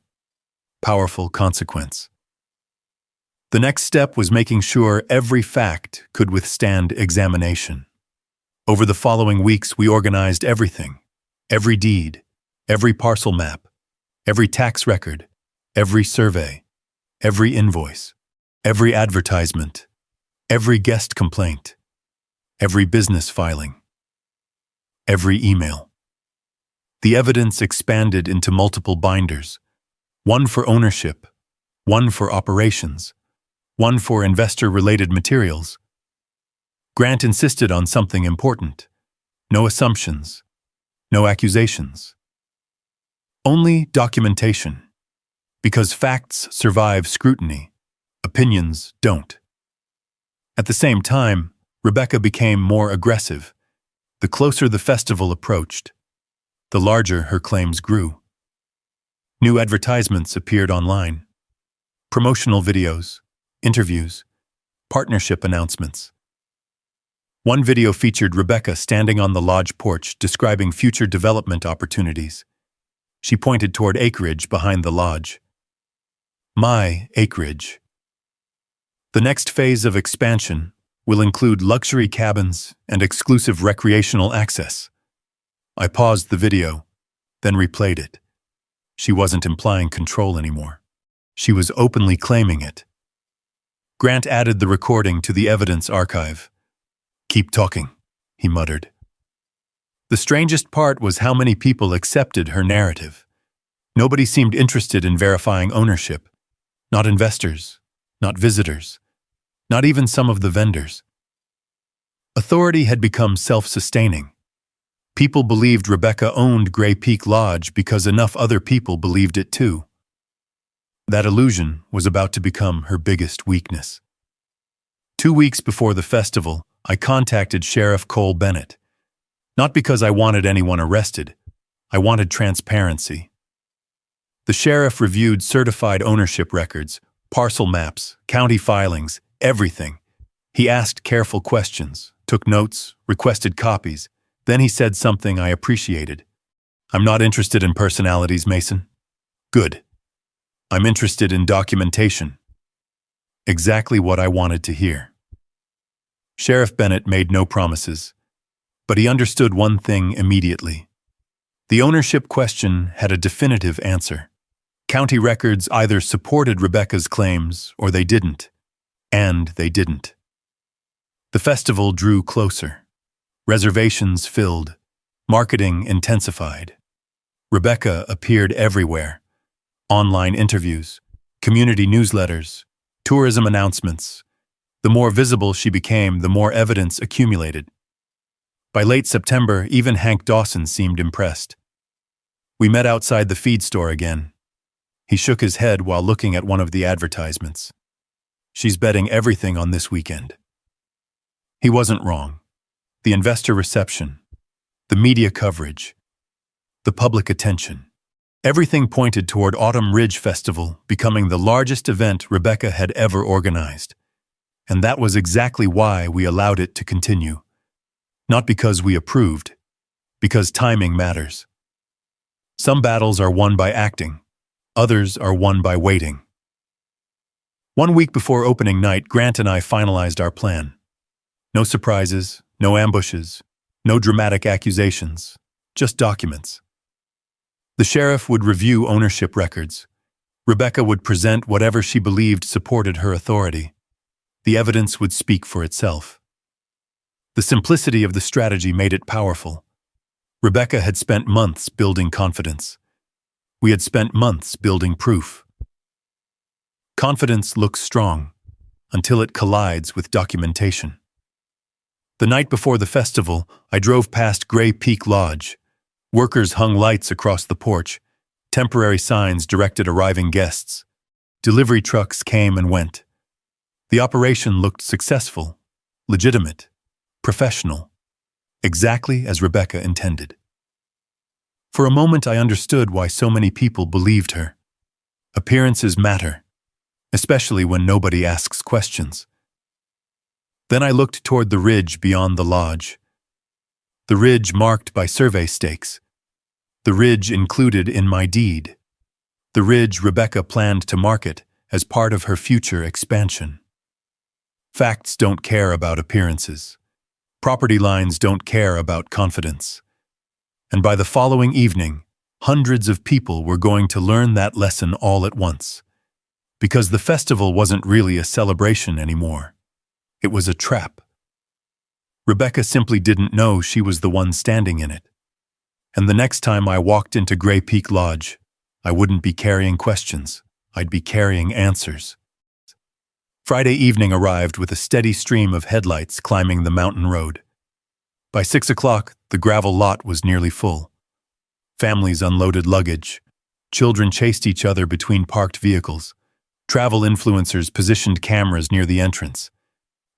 Powerful consequence. The next step was making sure every fact could withstand examination. Over the following weeks, we organized everything. Every deed, every parcel map, every tax record, every survey, every invoice, every advertisement, every guest complaint, every business filing, every email. The evidence expanded into multiple binders, one for ownership, one for operations, one for investor-related materials. Grant insisted on something important. No assumptions, no accusations. Only documentation. Because facts survive scrutiny, opinions don't. At the same time, Rebecca became more aggressive. The closer the festival approached, the larger her claims grew. New advertisements appeared online. Promotional videos, interviews, partnership announcements. One video featured Rebecca standing on the lodge porch describing future development opportunities. She pointed toward acreage behind the lodge. My acreage. The next phase of expansion will include luxury cabins and exclusive recreational access. I paused the video, then replayed it. She wasn't implying control anymore. She was openly claiming it. Grant added the recording to the evidence archive. "Keep talking," he muttered. The strangest part was how many people accepted her narrative. Nobody seemed interested in verifying ownership. Not investors, not visitors, not even some of the vendors. Authority had become self-sustaining. People believed Rebecca owned Gray Peak Lodge because enough other people believed it too. That illusion was about to become her biggest weakness. 2 weeks before the festival, I contacted Sheriff Cole Bennett. Not because I wanted anyone arrested. I wanted transparency. The sheriff reviewed certified ownership records, parcel maps, county filings, everything. He asked careful questions, took notes, requested copies. Then he said something I appreciated. "I'm not interested in personalities, Mason." "Good. I'm interested in documentation." Exactly what I wanted to hear. Sheriff Bennett made no promises, but he understood one thing immediately. The ownership question had a definitive answer. County records either supported Rebecca's claims or they didn't. And they didn't. The festival drew closer. Reservations filled. Marketing intensified. Rebecca appeared everywhere. Online interviews, community newsletters, tourism announcements. The more visible she became, the more evidence accumulated. By late September, even Hank Dawson seemed impressed. We met outside the feed store again. He shook his head while looking at one of the advertisements. She's betting everything on this weekend. He wasn't wrong. The investor reception, the media coverage, the public attention. Everything pointed toward Autumn Ridge Festival becoming the largest event Rebecca had ever organized. And that was exactly why we allowed it to continue. Not because we approved, because timing matters. Some battles are won by acting, others are won by waiting. 1 week before opening night, Grant and I finalized our plan. No surprises, no ambushes, no dramatic accusations, just documents. The sheriff would review ownership records. Rebecca would present whatever she believed supported her authority. The evidence would speak for itself. The simplicity of the strategy made it powerful. Rebecca had spent months building confidence. We had spent months building proof. Confidence looks strong until it collides with documentation. The night before the festival, I drove past Gray Peak Lodge. Workers hung lights across the porch, temporary signs directed arriving guests. Delivery trucks came and went. The operation looked successful, legitimate, professional, exactly as Rebecca intended. For a moment I understood why so many people believed her. Appearances matter, especially when nobody asks questions. Then I looked toward the ridge beyond the lodge. The ridge marked by survey stakes. The ridge included in my deed. The ridge Rebecca planned to market as part of her future expansion. Facts don't care about appearances. Property lines don't care about confidence. And by the following evening, hundreds of people were going to learn that lesson all at once. Because the festival wasn't really a celebration anymore. It was a trap. Rebecca simply didn't know she was the one standing in it. And the next time I walked into Gray Peak Lodge, I wouldn't be carrying questions. I'd be carrying answers. Friday evening arrived with a steady stream of headlights climbing the mountain road. By 6 o'clock, the gravel lot was nearly full. Families unloaded luggage. Children chased each other between parked vehicles. Travel influencers positioned cameras near the entrance.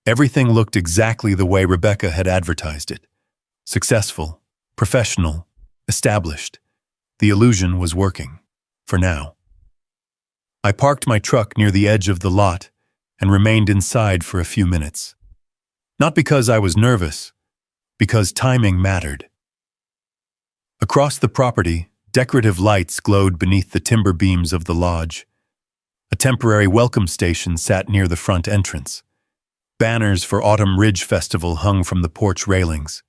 Everything looked exactly the way Rebecca had advertised it. Successful, professional, established. The illusion was working, for now. I parked my truck near the edge of the lot and remained inside for a few minutes. Not because I was nervous, because timing mattered. Across the property, decorative lights glowed beneath the timber beams of the lodge. A temporary welcome station sat near the front entrance. Banners for Autumn Ridge Festival hung from the porch railings.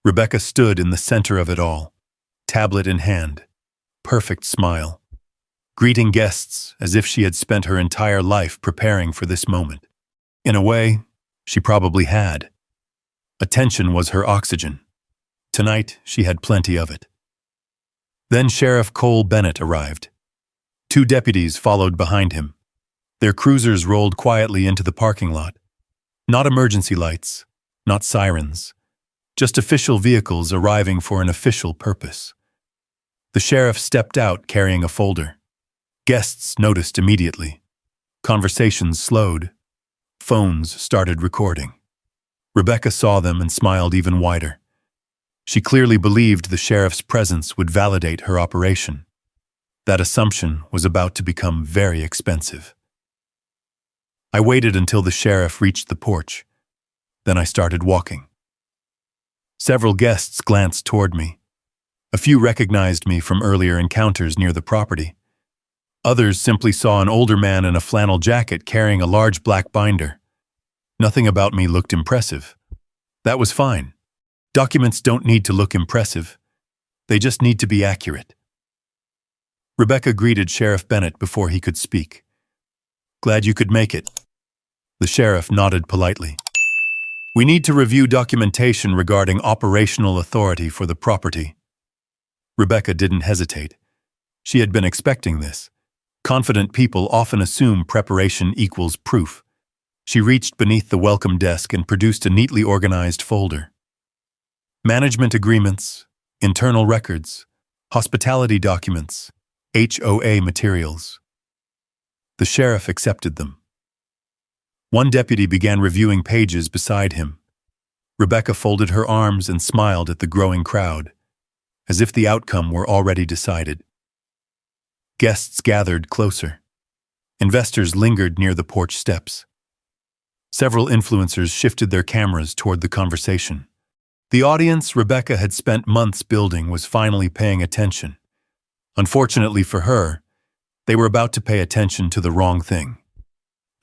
Rebecca stood in the center of it all, tablet in hand, perfect smile, greeting guests as if she had spent her entire life preparing for this moment. In a way, she probably had. Attention was her oxygen. Tonight, she had plenty of it. Then Sheriff Cole Bennett arrived. 2 deputies followed behind him. Their cruisers rolled quietly into the parking lot. Not emergency lights, not sirens, just official vehicles arriving for an official purpose. The sheriff stepped out carrying a folder. Guests noticed immediately. Conversations slowed. Phones started recording. Rebecca saw them and smiled even wider. She clearly believed the sheriff's presence would validate her operation. That assumption was about to become very expensive. I waited until the sheriff reached the porch. Then I started walking. Several guests glanced toward me. A few recognized me from earlier encounters near the property. Others simply saw an older man in a flannel jacket carrying a large black binder. Nothing about me looked impressive. That was fine. Documents don't need to look impressive. They just need to be accurate. Rebecca greeted Sheriff Bennett before he could speak. "Glad you could make it." The sheriff nodded politely. "We need to review documentation regarding operational authority for the property." Rebecca didn't hesitate. She had been expecting this. Confident people often assume preparation equals proof. She reached beneath the welcome desk and produced a neatly organized folder. Management agreements, internal records, hospitality documents, HOA materials. The sheriff accepted them. One deputy began reviewing pages beside him. Rebecca folded her arms and smiled at the growing crowd, as if the outcome were already decided. Guests gathered closer. Investors lingered near the porch steps. Several influencers shifted their cameras toward the conversation. The audience Rebecca had spent months building was finally paying attention. Unfortunately for her, they were about to pay attention to the wrong thing.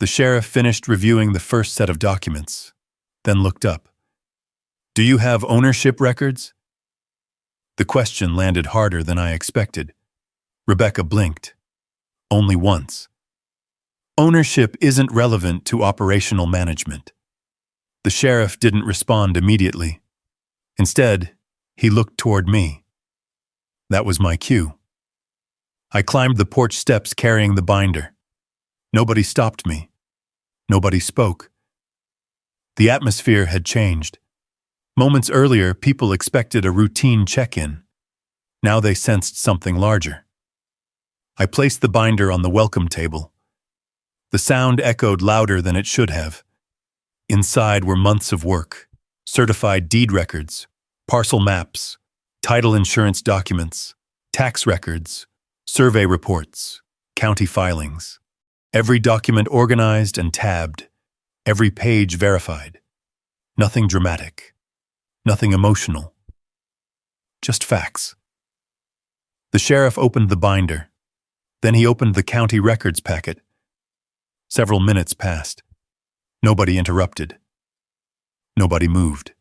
The sheriff finished reviewing the first set of documents, then looked up. "Do you have ownership records?" The question landed harder than I expected. Rebecca blinked. Only once. Ownership isn't relevant to operational management. The sheriff didn't respond immediately. Instead, he looked toward me. That was my cue. I climbed the porch steps carrying the binder. Nobody stopped me. Nobody spoke. The atmosphere had changed. Moments earlier, people expected a routine check-in. Now they sensed something larger. I placed the binder on the welcome table. The sound echoed louder than it should have. Inside were months of work, certified deed records, parcel maps, title insurance documents, tax records, survey reports, county filings. Every document organized and tabbed, every page verified. Nothing dramatic, nothing emotional. Just facts. The sheriff opened the binder. Then he opened the county records packet. Several minutes passed. Nobody interrupted. Nobody moved.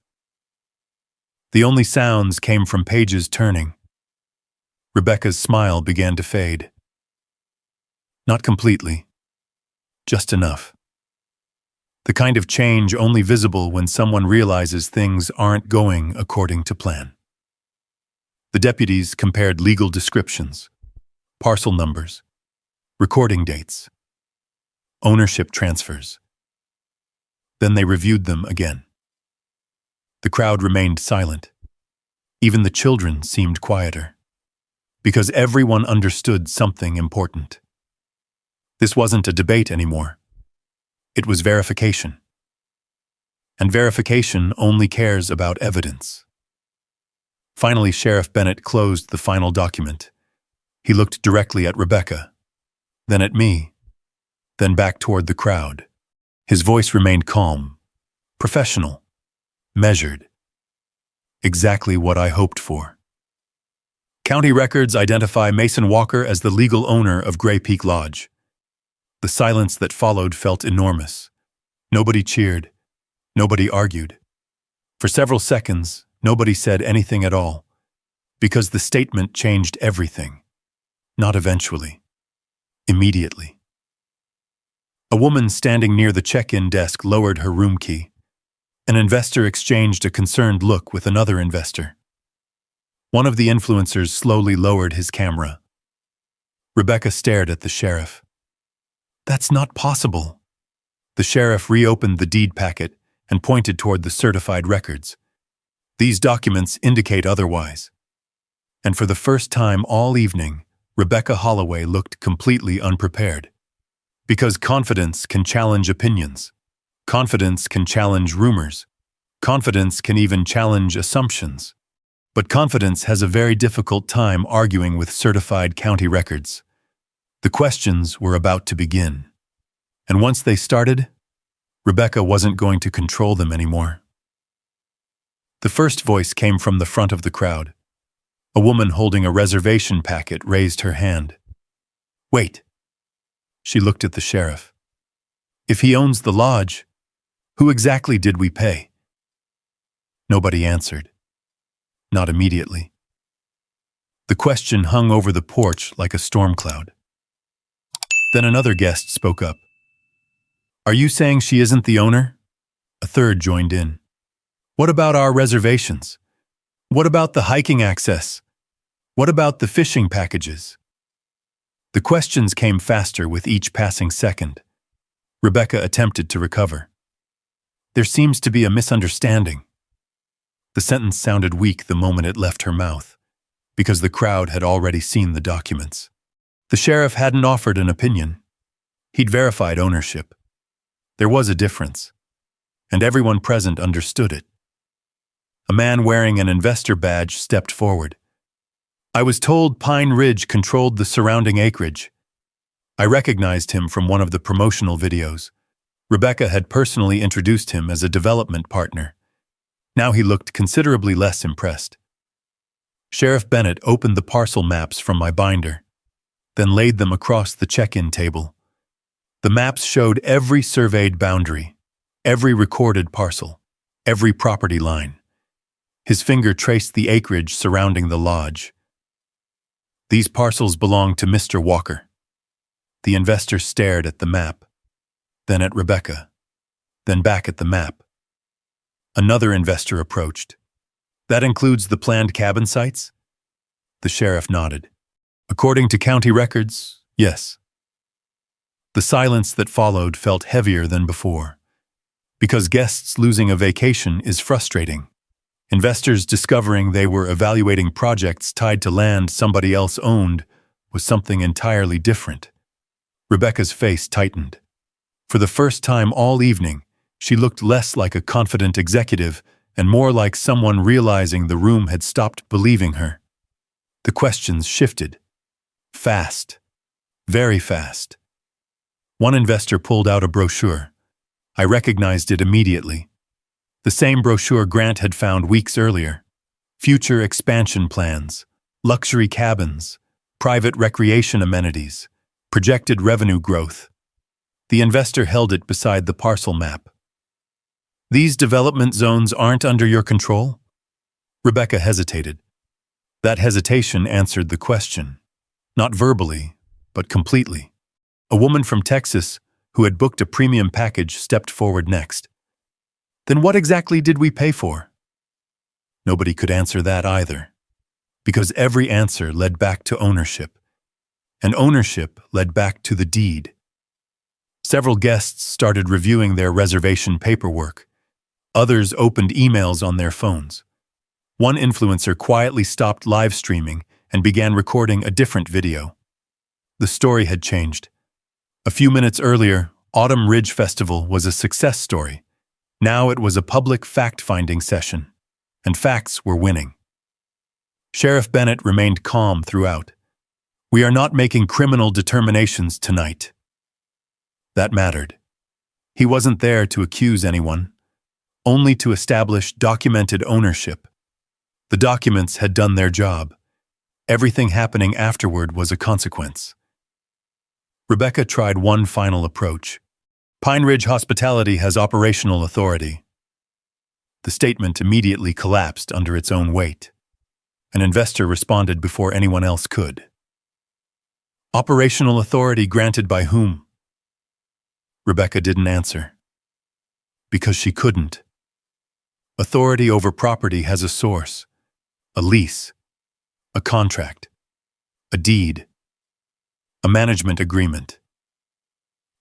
The only sounds came from pages turning. Rebecca's smile began to fade. Not completely. Just enough. The kind of change only visible when someone realizes things aren't going according to plan. The deputies compared legal descriptions, parcel numbers, recording dates, ownership transfers. Then they reviewed them again. The crowd remained silent. Even the children seemed quieter, because everyone understood something important. This wasn't a debate anymore. It was verification. And verification only cares about evidence. Finally, Sheriff Bennett closed the final document. He looked directly at Rebecca, then at me, then back toward the crowd. His voice remained calm, professional, measured. Exactly what I hoped for. County records identify Mason Walker as the legal owner of Gray Peak Lodge. The silence that followed felt enormous. Nobody cheered. Nobody argued. For several seconds, nobody said anything at all, because the statement changed everything. Not eventually. Immediately. A woman standing near the check-in desk lowered her room key. An investor exchanged a concerned look with another investor. One of the influencers slowly lowered his camera. Rebecca stared at the sheriff. "That's not possible." The sheriff reopened the deed packet and pointed toward the certified records. "These documents indicate otherwise." And for the first time all evening, Rebecca Holloway looked completely unprepared. Because confidence can challenge opinions. Confidence can challenge rumors. Confidence can even challenge assumptions. But confidence has a very difficult time arguing with certified county records. The questions were about to begin. And once they started, Rebecca wasn't going to control them anymore. The first voice came from the front of the crowd. A woman holding a reservation packet raised her hand. "Wait." She looked at the sheriff. "If he owns the lodge, Who exactly did we pay? Nobody answered. Not immediately. The question hung over the porch like a storm cloud. Then another guest spoke up. Are you saying she isn't the owner? A third joined in. What about our reservations? What about the hiking access? What about the fishing packages? The questions came faster with each passing second. Rebecca attempted to recover. There seems to be a misunderstanding. The sentence sounded weak the moment it left her mouth, because the crowd had already seen the documents. The sheriff hadn't offered an opinion. He'd verified ownership. There was a difference, and everyone present understood it. A man wearing an investor badge stepped forward. I was told Pine Ridge controlled the surrounding acreage. I recognized him from one of the promotional videos. Rebecca had personally introduced him as a development partner. Now he looked considerably less impressed. Sheriff Bennett opened the parcel maps from my binder, then laid them across the check-in table. The maps showed every surveyed boundary, every recorded parcel, every property line. His finger traced the acreage surrounding the lodge. These parcels belong to Mr. Walker. The investor stared at the map, then at Rebecca, then back at the map. Another investor approached. That includes the planned cabin sites? The sheriff nodded. According to county records, yes. The silence that followed felt heavier than before, because guests losing a vacation is frustrating. Investors discovering they were evaluating projects tied to land somebody else owned was something entirely different. Rebecca's face tightened. For the first time all evening, she looked less like a confident executive and more like someone realizing the room had stopped believing her. The questions shifted. Fast. Very fast. One investor pulled out a brochure. I recognized it immediately. The same brochure Grant had found weeks earlier. Future expansion plans, luxury cabins, private recreation amenities, projected revenue growth. The investor held it beside the parcel map. These development zones aren't under your control? Rebecca hesitated. That hesitation answered the question. Not verbally, but completely. A woman from Texas, who had booked a premium package, stepped forward next. Then what exactly did we pay for? Nobody could answer that either, because every answer led back to ownership, and ownership led back to the deed. Several guests started reviewing their reservation paperwork. Others opened emails on their phones. One influencer quietly stopped live streaming and began recording a different video. The story had changed. A few minutes earlier, Autumn Ridge Festival was a success story. Now it was a public fact-finding session, and facts were winning. Sheriff Bennett remained calm throughout. We are not making criminal determinations tonight. That mattered. He wasn't there to accuse anyone, only to establish documented ownership. The documents had done their job. Everything happening afterward was a consequence. Rebecca tried one final approach. Pine Ridge Hospitality has operational authority. The statement immediately collapsed under its own weight. An investor responded before anyone else could. Operational authority granted by whom? Rebecca didn't answer. Because she couldn't. Authority over property has a source, a lease, a contract, a deed, a management agreement.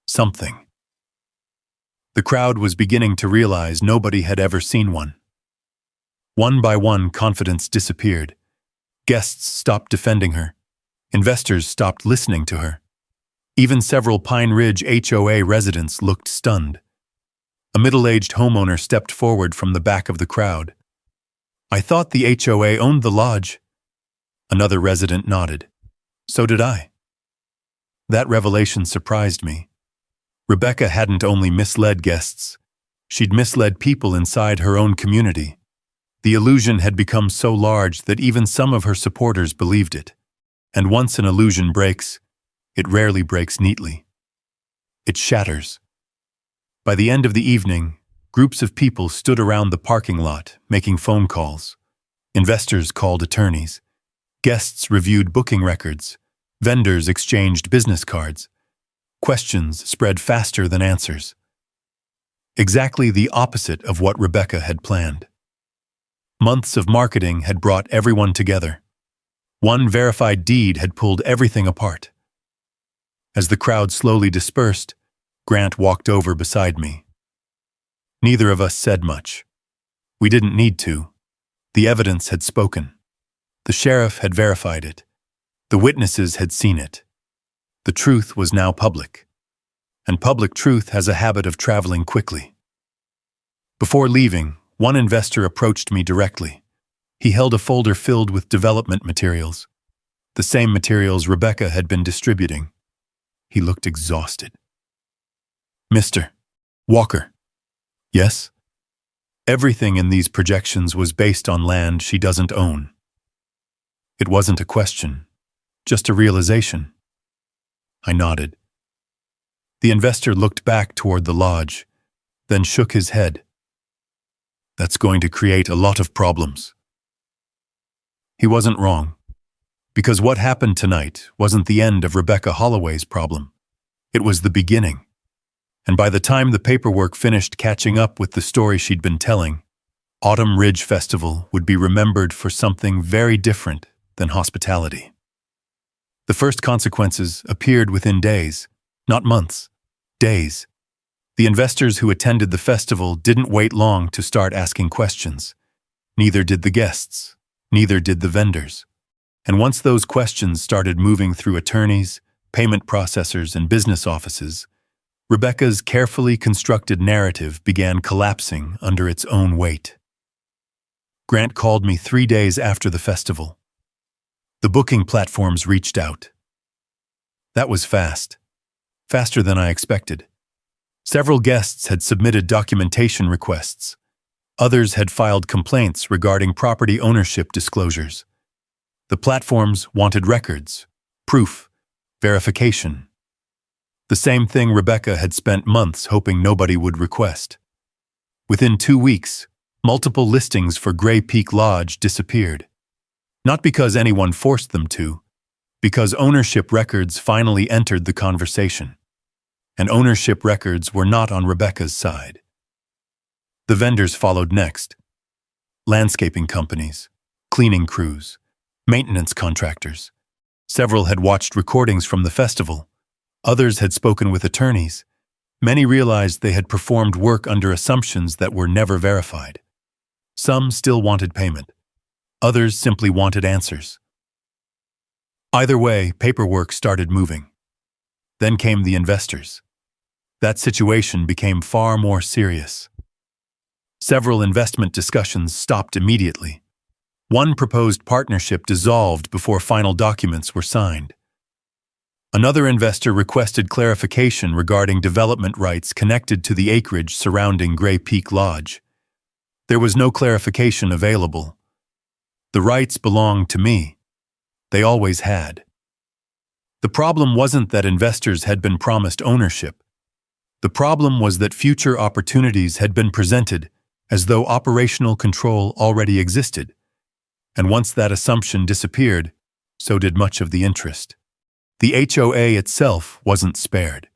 Something. The crowd was beginning to realize nobody had ever seen one. One by one, confidence disappeared. Guests stopped defending her. Investors stopped listening to her. Even several Pine Ridge HOA residents looked stunned. A middle-aged homeowner stepped forward from the back of the crowd. I thought the HOA owned the lodge. Another resident nodded. So did I. That revelation surprised me. Rebecca hadn't only misled guests, she'd misled people inside her own community. The illusion had become so large that even some of her supporters believed it. And once an illusion breaks, it rarely breaks neatly. It shatters. By the end of the evening, Groups of people stood around the parking lot, making phone calls. Investors called attorneys. Guests reviewed booking records. Vendors exchanged business cards. Questions spread faster than answers. Exactly the opposite of what Rebecca had planned. Months of marketing had brought everyone together. One verified deed had pulled everything apart. As the crowd slowly dispersed, Grant walked over beside me. Neither of us said much. We didn't need to. The evidence had spoken. The sheriff had verified it. The witnesses had seen it. The truth was now public. And public truth has a habit of traveling quickly. Before leaving, one investor approached me directly. He held a folder filled with development materials, the same materials Rebecca had been distributing. He looked exhausted. "Mr. Walker." "Yes?" "Everything in these projections was based on land she doesn't own." It wasn't a question, just a realization. I nodded. The investor looked back toward the lodge, then shook his head. "That's going to create a lot of problems." He wasn't wrong, because what happened tonight wasn't the end of Rebecca Holloway's problem. It was the beginning. And by the time the paperwork finished catching up with the story she'd been telling, Autumn Ridge Festival would be remembered for something very different than hospitality. The first consequences appeared within days, not months, days. The investors who attended the festival didn't wait long to start asking questions. Neither did the guests. Neither did the vendors. And once those questions started moving through attorneys, payment processors, and business offices, Rebecca's carefully constructed narrative began collapsing under its own weight. Grant called me 3 days after the festival. The booking platforms reached out. That was fast. Faster than I expected. Several guests had submitted documentation requests. Others had filed complaints regarding property ownership disclosures. The platforms wanted records, proof, verification. The same thing Rebecca had spent months hoping nobody would request. Within 2 weeks, multiple listings for Gray Peak Lodge disappeared. Not because anyone forced them to, because ownership records finally entered the conversation. And ownership records were not on Rebecca's side. The vendors followed next. Landscaping companies, cleaning crews, maintenance contractors. Several had watched recordings from the festival. Others had spoken with attorneys. Many realized they had performed work under assumptions that were never verified. Some still wanted payment. Others simply wanted answers. Either way, paperwork started moving. Then came the investors. That situation became far more serious. Several investment discussions stopped immediately. One proposed partnership dissolved before final documents were signed. Another investor requested clarification regarding development rights connected to the acreage surrounding Gray Peak Lodge. There was no clarification available. The rights belonged to me. They always had. The problem wasn't that investors had been promised ownership. The problem was that future opportunities had been presented as though operational control already existed. And once that assumption disappeared, so did much of the interest. The HOA itself wasn't spared.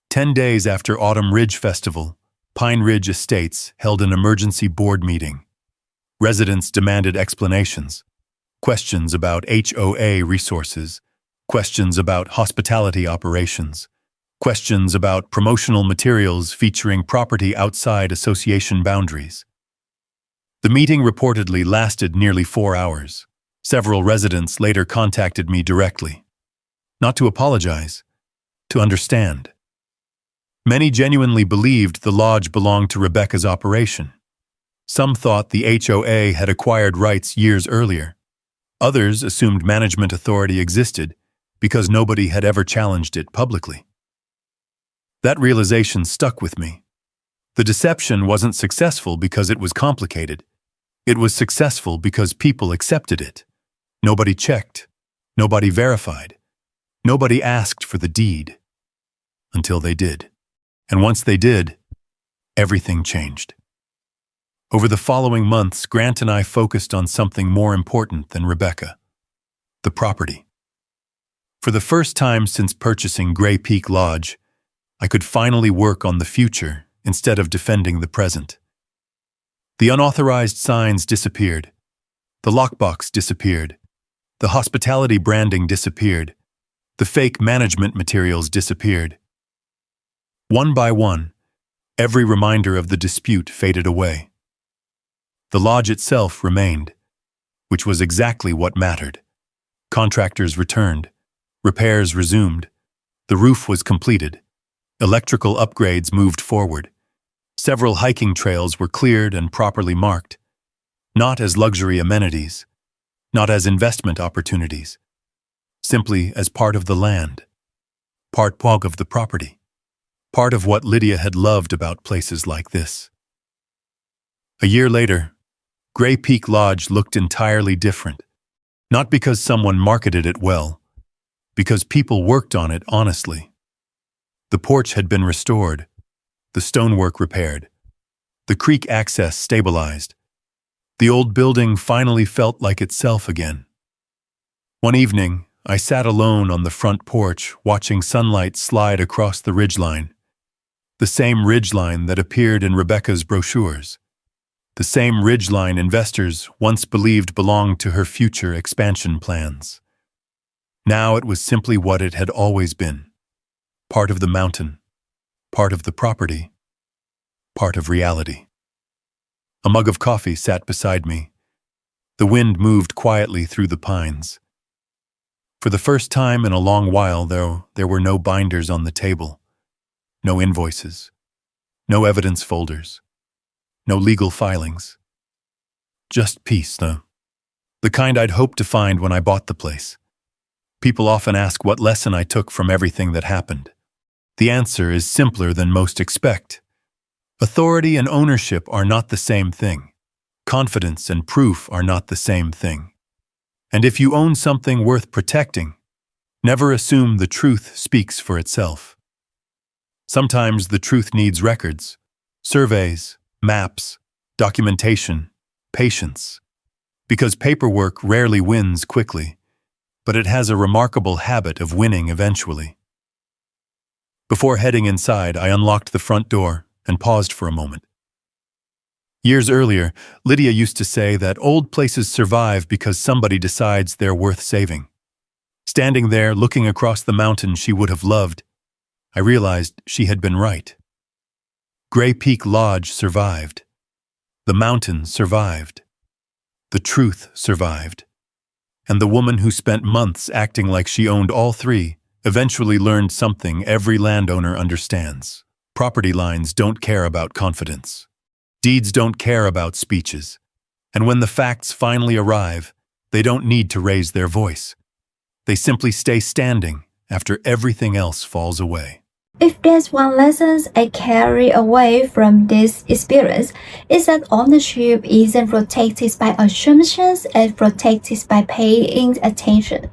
10 days after Autumn Ridge Festival, Pine Ridge Estates held an emergency board meeting. Residents demanded explanations, questions about HOA resources, questions about hospitality operations, questions about promotional materials featuring property outside association boundaries. The meeting reportedly lasted nearly 4 hours. Several residents later contacted me directly. Not to apologize, to understand. Many genuinely believed the lodge belonged to Rebecca's operation. Some thought the HOA had acquired rights years earlier. Others assumed management authority existed because nobody had ever challenged it publicly. That realization stuck with me. The deception wasn't successful because it was complicated. It was successful because people accepted it. Nobody checked. Nobody verified. Nobody asked for the deed. Until they did. And once they did, everything changed. Over the following months, Grant and I focused on something more important than Rebecca: the property. For the first time since purchasing Grey Peak Lodge, I could finally work on the future instead of defending the present. The unauthorized signs disappeared. The lockbox disappeared. The hospitality branding disappeared. The fake management materials disappeared. One by one, every reminder of the dispute faded away. The lodge itself remained, which was exactly what mattered. Contractors returned. Repairs resumed. The roof was completed. Electrical upgrades moved forward. Several hiking trails were cleared and properly marked, not as luxury amenities, not as investment opportunities, simply as part of the land, part of the property, part of what Lydia had loved about places like this. A year later, Grey Peak Lodge looked entirely different, not because someone marketed it well, because people worked on it honestly. The porch had been restored, the stonework repaired, the creek access stabilized. The old building finally felt like itself again. One evening, I sat alone on the front porch watching sunlight slide across the ridgeline, the same ridgeline that appeared in Rebecca's brochures, the same ridgeline investors once believed belonged to her future expansion plans. Now it was simply what it had always been: part of the mountain, part of the property, part of reality. A mug of coffee sat beside me. The wind moved quietly through the pines. For the first time in a long while, though, there were no binders on the table, no invoices, no evidence folders, no legal filings. Just peace, though. The kind I'd hoped to find when I bought the place. People often ask what lesson I took from everything that happened. The answer is simpler than most expect. Authority and ownership are not the same thing. Confidence and proof are not the same thing. And if you own something worth protecting, never assume the truth speaks for itself. Sometimes the truth needs records, surveys, maps, documentation, patience. Because paperwork rarely wins quickly, but it has a remarkable habit of winning eventually. Before heading inside, I unlocked the front door and paused for a moment. Years earlier, Lydia used to say that old places survive because somebody decides they're worth saving. Standing there, looking across the mountain she would have loved, I realized she had been right. Grey Peak Lodge survived. The mountain survived. The truth survived. And the woman who spent months acting like she owned all three eventually learned something every landowner understands. Property lines don't care about confidence. Deeds don't care about speeches. And when the facts finally arrive, they don't need to raise their voice. They simply stay standing after everything else falls away. If there's one lesson I carry away from this experience, it's that ownership isn't protected by assumptions and protected by paying attention.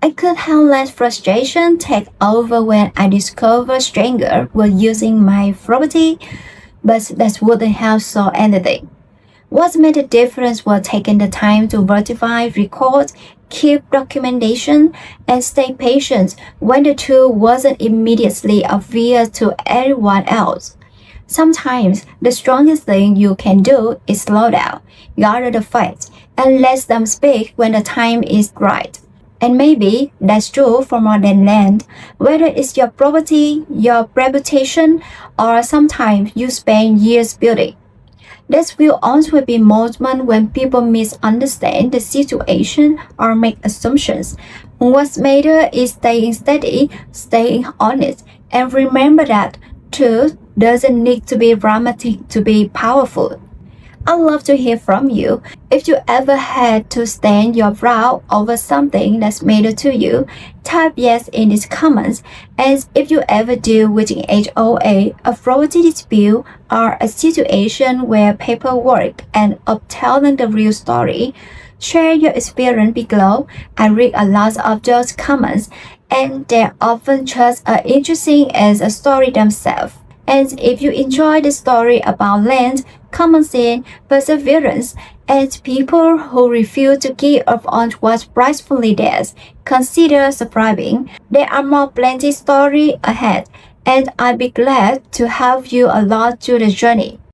I could have let frustration take over when I discovered strangers were using my property, but that wouldn't have solved anything. What made the difference was taking the time to verify, record, keep documentation, and stay patient when the truth wasn't immediately obvious to everyone else. Sometimes the strongest thing you can do is slow down, gather the facts, and let them speak when the time is right. And maybe that's true for more than land, whether it's your property, your reputation, or sometimes you spend years building. There will also be moments when people misunderstand the situation or make assumptions. What matters is staying steady, staying honest, and remember that truth doesn't need to be dramatic to be powerful. I'd love to hear from you. If you ever had to stand your ground over something that's mattered to you, type yes in the comments. And if you ever deal with an HOA, a property dispute, or a situation where paperwork and of telling the real story, share your experience below. I read a lot of those comments, and they're often just as interesting as a story themselves. And if you enjoy the story about land, common sense, perseverance, and people who refuse to give up on what rightfully theirs, consider subscribing. There are more plenty story ahead, and I'll be glad to help you along through the journey.